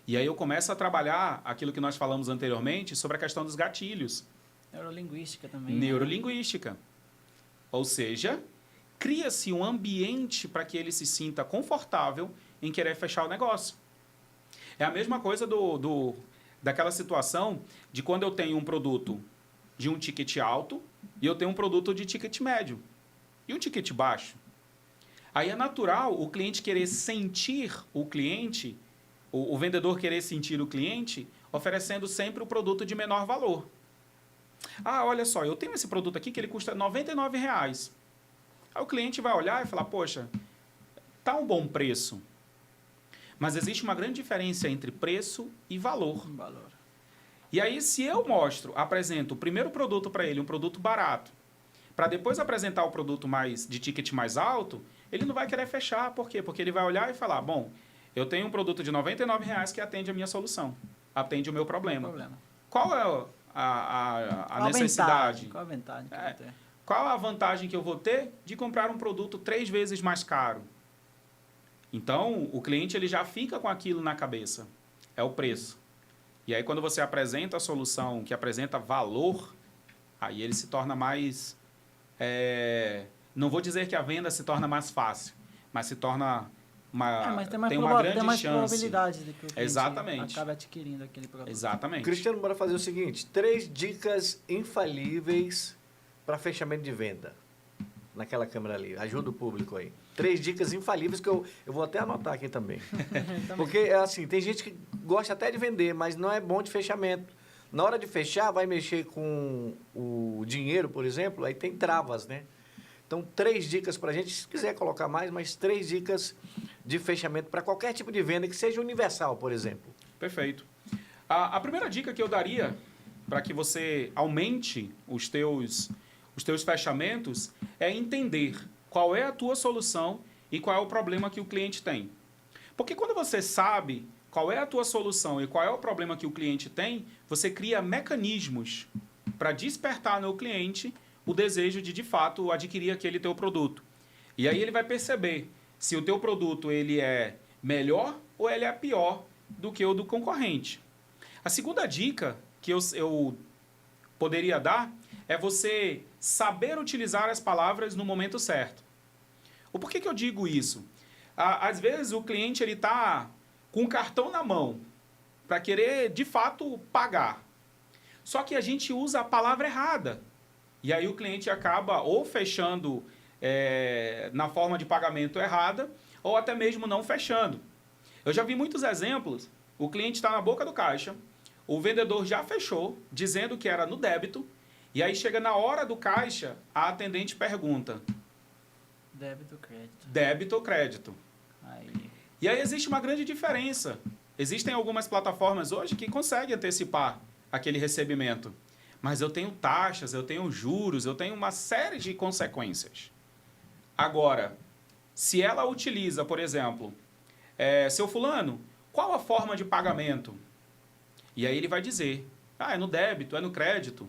E aí eu começo a trabalhar aquilo que nós falamos anteriormente sobre a questão dos gatilhos. Neurolinguística também. Neurolinguística. Ou seja, cria-se um ambiente para que ele se sinta confortável em querer fechar o negócio. É a mesma coisa daquela situação de quando eu tenho um produto de um ticket alto e eu tenho um produto de ticket médio e um ticket baixo. Aí é natural o cliente querer sentir o cliente, o vendedor querer sentir o cliente, oferecendo sempre o produto de menor valor. Olha só, eu tenho esse produto aqui que ele custa R$ 99,00. Aí o cliente vai olhar e falar, poxa, tá um bom preço. Mas existe uma grande diferença entre preço e valor. E aí, se eu apresento o primeiro produto para ele, um produto barato, para depois apresentar o produto de ticket mais alto, ele não vai querer fechar. Por quê? Porque ele vai olhar e falar, bom, eu tenho um produto de R$ 99,00 que atende a minha solução, atende o meu problema. Qual é a necessidade? Qual a vantagem que eu vou ter? Qual a vantagem que eu vou ter de comprar um produto 3 vezes mais caro? Então, o cliente ele já fica com aquilo na cabeça. É o preço. E aí, quando você apresenta a solução que apresenta valor, aí ele se torna mais... não vou dizer que a venda se torna mais fácil, mas se torna tem uma grande chance. Probabilidade de que o cliente acabe adquirindo aquele produto. Exatamente. Cristiano, bora fazer o seguinte, 3 dicas infalíveis para fechamento de venda. Naquela câmera ali, ajuda o público aí. 3 dicas infalíveis que eu vou até anotar aqui também. Porque, assim, tem gente que gosta até de vender, mas não é bom de fechamento. Na hora de fechar, vai mexer com o dinheiro, por exemplo, aí tem travas, né? Então, 3 dicas para a gente, se quiser colocar mais, mas 3 dicas de fechamento para qualquer tipo de venda que seja universal, por exemplo. Perfeito. A primeira dica que eu daria para que você aumente os teus fechamentos é entender qual é a tua solução e qual é o problema que o cliente tem. Porque quando você sabe qual é a tua solução e qual é o problema que o cliente tem, você cria mecanismos para despertar no cliente o desejo de fato, adquirir aquele teu produto. E aí ele vai perceber se o teu produto ele é melhor ou ele é pior do que o do concorrente. A segunda dica que eu poderia dar é você saber utilizar as palavras no momento certo. O porquê que eu digo isso? Às vezes o cliente está com o cartão na mão para querer, de fato, pagar. Só que a gente usa a palavra errada. E aí o cliente acaba ou fechando na forma de pagamento errada ou até mesmo não fechando. Eu já vi muitos exemplos. O cliente está na boca do caixa, o vendedor já fechou, dizendo que era no débito, e aí chega na hora do caixa, a atendente pergunta: Débito ou crédito? Débito ou crédito? Aí. E aí existe uma grande diferença. Existem algumas plataformas hoje que conseguem antecipar aquele recebimento. Mas eu tenho taxas, eu tenho juros, eu tenho uma série de consequências. Agora, se ela utiliza, por exemplo, seu fulano, qual a forma de pagamento? E aí ele vai dizer, é no débito, é no crédito.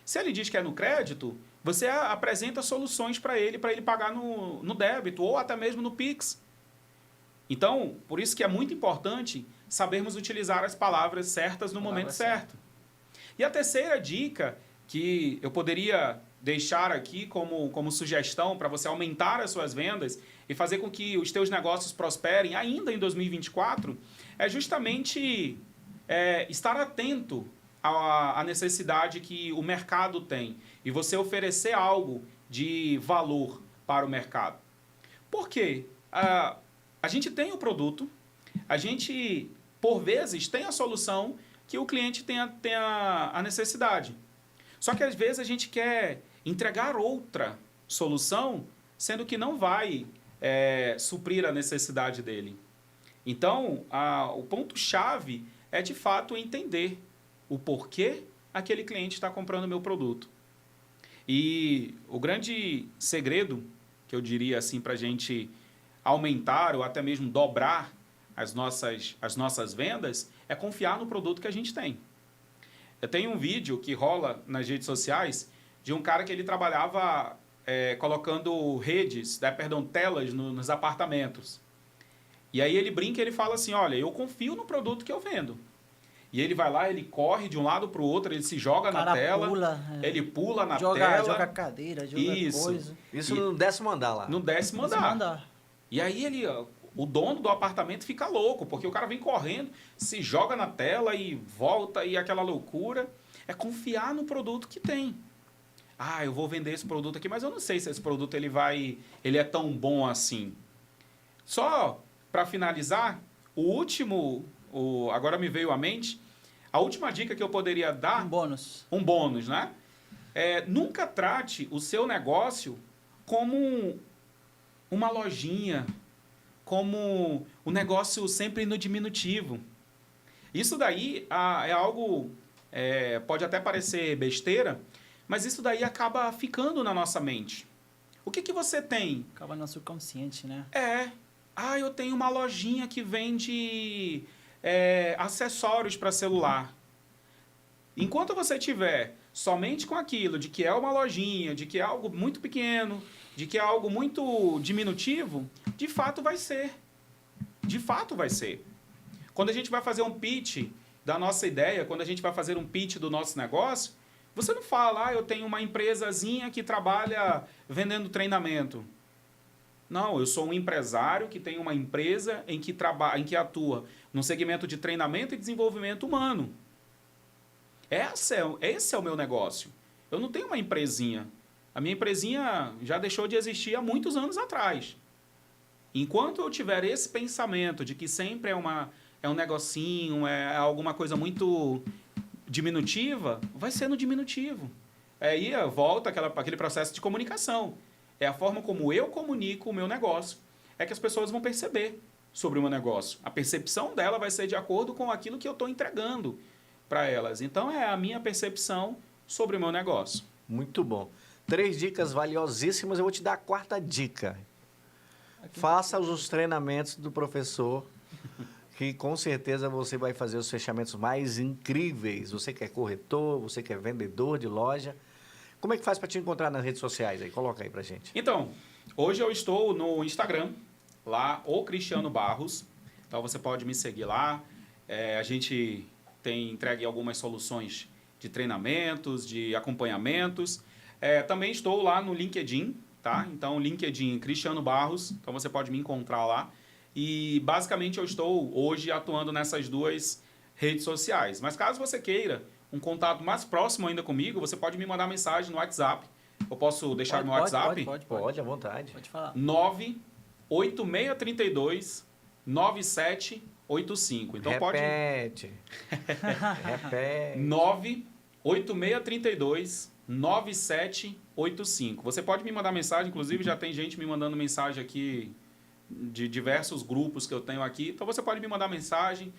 Se ele diz que é no crédito, você apresenta soluções para ele pagar no débito ou até mesmo no Pix. Então, por isso que é muito importante sabermos utilizar as palavras certas no momento certo. E a terceira dica que eu poderia deixar aqui como sugestão para você aumentar as suas vendas e fazer com que os teus negócios prosperem ainda em 2024 é justamente estar atento à necessidade que o mercado tem e você oferecer algo de valor para o mercado. Por quê? A gente tem o produto, a gente, por vezes, tem a solução que o cliente tem a necessidade. Só que, às vezes, a gente quer entregar outra solução, sendo que não vai suprir a necessidade dele. Então, o ponto-chave é, de fato, entender o porquê aquele cliente está comprando o meu produto. E o grande segredo, que eu diria assim, para a gente aumentar ou até mesmo dobrar as nossas vendas, é confiar no produto que a gente tem. Eu tenho um vídeo que rola nas redes sociais de um cara que ele trabalhava colocando telas nos apartamentos. E aí ele brinca e ele fala assim, olha, eu confio no produto que eu vendo. E ele vai lá, ele corre de um lado para o outro, ele se joga na tela, ele pula na tela. Joga cadeira, joga coisa. Isso no 10º andar lá. No 10º andar. E aí o dono do apartamento fica louco, porque o cara vem correndo, se joga na tela e volta e aquela loucura. É confiar no produto que tem. Eu vou vender esse produto aqui, mas eu não sei se esse produto ele é tão bom assim. Só para finalizar, agora me veio à mente, a última dica que eu poderia dar... Um bônus, né? Nunca trate o seu negócio como uma lojinha, como um negócio sempre no diminutivo. Isso daí é algo... pode até parecer besteira, mas isso daí acaba ficando na nossa mente. O que você tem? Acaba no subconsciente, né? Eu tenho uma lojinha que vende acessórios para celular. Enquanto você tiver somente com aquilo de que é uma lojinha, de que é algo muito pequeno, de que é algo muito diminutivo, de fato vai ser. De fato vai ser. Quando a gente vai fazer um pitch da nossa ideia, quando a gente vai fazer um pitch do nosso negócio, você não fala, eu tenho uma empresazinha que trabalha vendendo treinamento. Não, eu sou um empresário que tem uma empresa em que atua no segmento de treinamento e desenvolvimento humano. Esse é o meu negócio. Eu não tenho uma empresinha. A minha empresinha já deixou de existir há muitos anos atrás. Enquanto eu tiver esse pensamento de que sempre é um negocinho, é alguma coisa muito diminutiva, vai ser no diminutivo. Aí volta aquele processo de comunicação. É a forma como eu comunico o meu negócio. É que as pessoas vão perceber sobre o meu negócio. A percepção dela vai ser de acordo com aquilo que eu estou entregando para elas. Então, é a minha percepção sobre o meu negócio. Muito bom. 3 dicas valiosíssimas. Eu vou te dar a 4ª dica. faça os treinamentos do professor, que com certeza você vai fazer os fechamentos mais incríveis. Você que é corretor, você que é vendedor de loja. Como é que faz para te encontrar nas redes sociais aí? Coloca aí pra gente. Então, hoje eu estou no Instagram, lá, o Cristiano Barros. Então, você pode me seguir lá. A gente tem entregue algumas soluções de treinamentos, de acompanhamentos. Também estou lá no LinkedIn, tá? Então, LinkedIn Cristiano Barros. Então, você pode me encontrar lá. E, basicamente, eu estou hoje atuando nessas duas redes sociais. Mas, caso você queira um contato mais próximo ainda comigo, você pode me mandar mensagem no WhatsApp. Eu posso deixar meu WhatsApp? Pode, à vontade. Pode falar. 98632 9785. Então Repete. Repete. 98632 9785. Você pode me mandar mensagem, inclusive já tem gente me mandando mensagem aqui de diversos grupos que eu tenho aqui. Então você pode me mandar mensagem,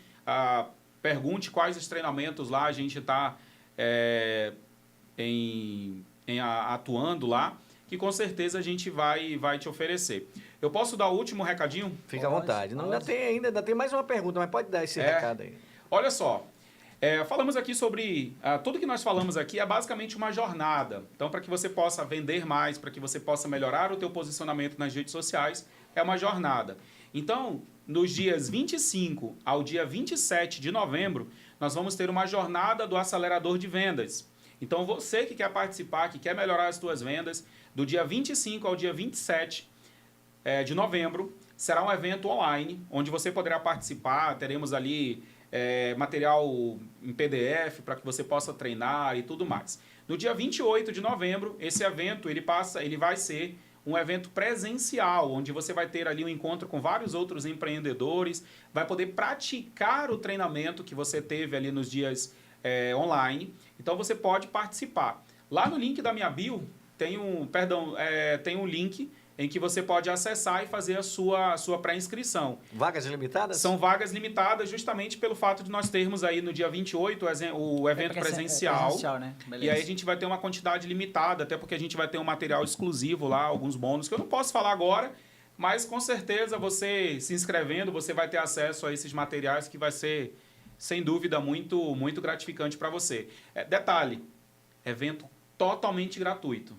pergunte quais os treinamentos lá a gente está atuando lá, que com certeza a gente vai te oferecer. Eu posso dar o último recadinho? Fica à vontade. Não, ainda tem mais uma pergunta, mas pode dar esse recado aí. Olha só, falamos aqui sobre... tudo que nós falamos aqui é basicamente uma jornada. Então, para que você possa vender mais, para que você possa melhorar o teu posicionamento nas redes sociais, é uma jornada. Então, nos dias 25 ao dia 27 de novembro, nós vamos ter uma jornada do acelerador de vendas. Então, você que quer participar, que quer melhorar as suas vendas, do dia 25 ao dia 27 de novembro, será um evento online, onde você poderá participar. Teremos ali material em PDF para que você possa treinar e tudo mais. No dia 28 de novembro, esse evento ele vai ser um evento presencial, onde você vai ter ali um encontro com vários outros empreendedores, vai poder praticar o treinamento que você teve ali nos dias online. Então você pode participar. Lá no link da minha bio tem um link em que você pode acessar e fazer a sua pré-inscrição. Vagas limitadas? São vagas limitadas justamente pelo fato de nós termos aí no dia 28 o evento presencial. Né? E aí a gente vai ter uma quantidade limitada, até porque a gente vai ter um material exclusivo lá, alguns bônus que eu não posso falar agora, mas com certeza você se inscrevendo, você vai ter acesso a esses materiais que vai ser, sem dúvida, muito, muito gratificante para você. Detalhe, evento totalmente gratuito.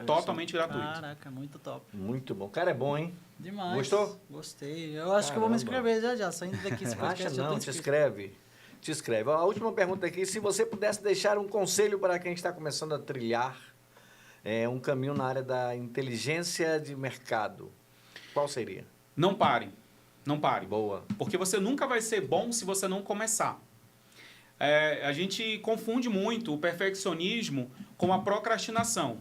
Totalmente gratuito. Caraca, muito top. Muito bom. O cara é bom, hein? Demais. Gostou? Gostei. Eu acho que eu vou me inscrever já. Saindo daqui, esse podcast, Acha já tô não, inscrito. te escreve. A última pergunta aqui, se você pudesse deixar um conselho para quem está começando a trilhar um caminho na área da inteligência de mercado, qual seria? Não pare. Não pare. Boa. Porque você nunca vai ser bom se você não começar. A gente confunde muito o perfeccionismo com a procrastinação.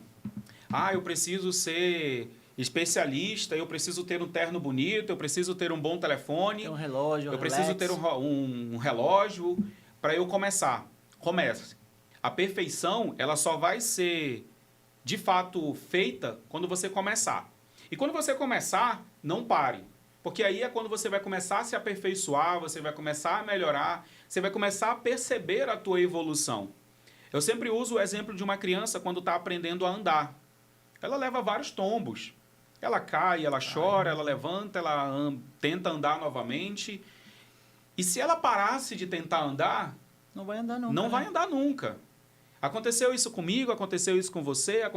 Eu preciso ser especialista, eu preciso ter um terno bonito, eu preciso ter um bom telefone, um relógio, eu preciso ter um relógio para eu começar. Comece. A perfeição, ela só vai ser, de fato, feita quando você começar. E quando você começar, não pare. Porque aí é quando você vai começar a se aperfeiçoar, você vai começar a melhorar, você vai começar a perceber a tua evolução. Eu sempre uso o exemplo de uma criança quando está aprendendo a andar. Ela leva vários tombos. Ela cai, ela chora, ela levanta, ela tenta andar novamente. E se ela parasse de tentar andar... Não vai andar nunca. Não vai andar nunca. Aconteceu isso comigo, aconteceu isso com você,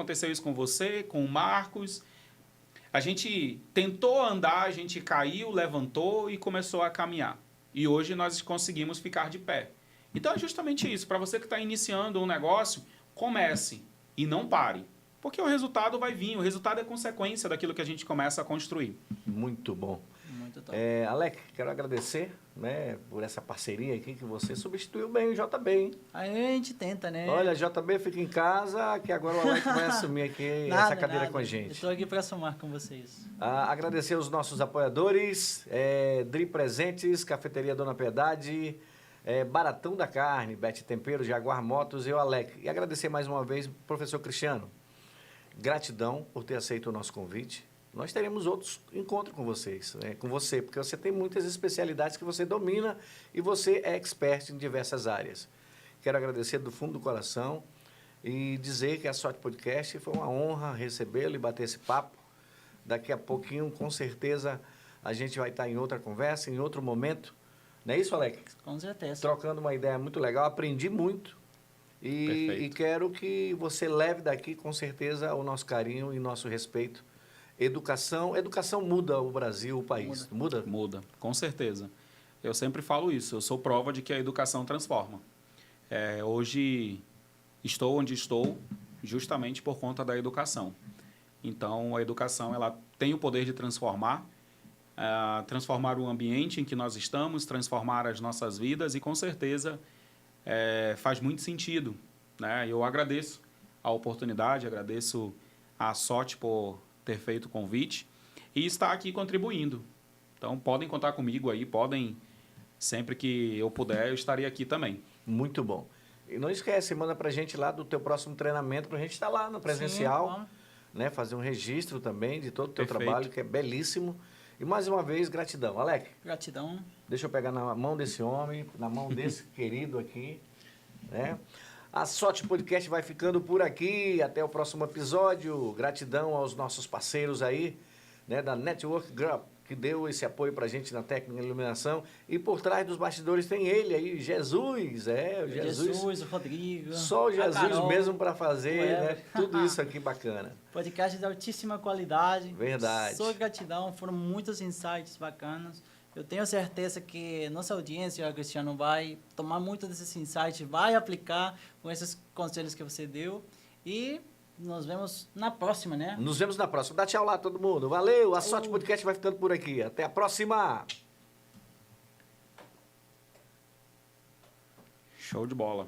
com o Marcos. A gente tentou andar, a gente caiu, levantou e começou a caminhar. E hoje nós conseguimos ficar de pé. Então é justamente isso. Para você que está iniciando um negócio, comece e não pare. Porque o resultado vai vir, o resultado é consequência daquilo que a gente começa a construir. Muito bom. Muito top. Alec, quero agradecer por essa parceria aqui, que você substituiu bem o JB, hein? Aí a gente tenta, né? Olha, JB fica em casa, que agora o Alec vai assumir aqui essa cadeira com a gente. Eu estou aqui para somar com vocês. Agradecer aos nossos apoiadores, Dri Presentes, Cafeteria Dona Piedade, Baratão da Carne, Bete Tempero, Jaguar Motos e o Alec. E agradecer mais uma vez, professor Cristiano. Gratidão por ter aceito o nosso convite. Nós teremos outros encontros com vocês, com você, porque você tem muitas especialidades que você domina e você é expert em diversas áreas. Quero agradecer do fundo do coração e dizer que a Sorte Podcast foi uma honra recebê-lo e bater esse papo. Daqui a pouquinho, com certeza, a gente vai estar em outra conversa, em outro momento. Não é isso, Alex? Com certeza. Trocando uma ideia muito legal, aprendi muito. E quero que você leve daqui, com certeza, o nosso carinho e nosso respeito. Educação muda o Brasil, o país. Muda? Muda, com certeza. Eu sempre falo isso, eu sou prova de que a educação transforma. Hoje estou onde estou justamente por conta da educação. Então, a educação ela tem o poder de transformar, transformar o ambiente em que nós estamos, transformar as nossas vidas e, com certeza, faz muito sentido, né? Eu agradeço a oportunidade, agradeço a sorte por ter feito o convite e estar aqui contribuindo. Então, podem contar comigo aí, sempre que eu puder, eu estarei aqui também. Muito bom. E não esquece, manda pra gente lá do teu próximo treinamento, pra gente estar lá no presencial, Sim, né? Fazer um registro também de todo o teu Perfeito. trabalho, que é belíssimo. E mais uma vez, gratidão. Alec, gratidão. deixa eu pegar na mão desse homem, na mão desse querido aqui, né? A Sorte Podcast vai ficando por aqui. Até o próximo episódio. Gratidão aos nossos parceiros aí, né, da Network Group, que deu esse apoio pra gente na técnica de iluminação. E por trás dos bastidores tem ele aí, Jesus. O Jesus. O Rodrigo. Só o a Jesus Carol, mesmo para fazer, o né, Ever. tudo isso aqui bacana. Podcast de altíssima qualidade. Verdade. Só gratidão, foram muitos insights bacanas. Eu tenho certeza que nossa audiência, Cristiano, vai tomar muito desses insights, vai aplicar com esses conselhos que você deu. E nos vemos na próxima, né? Nos vemos na próxima. Dá tchau lá, todo mundo. Valeu, a Sorte Podcast vai ficando por aqui. Até a próxima! Show de bola.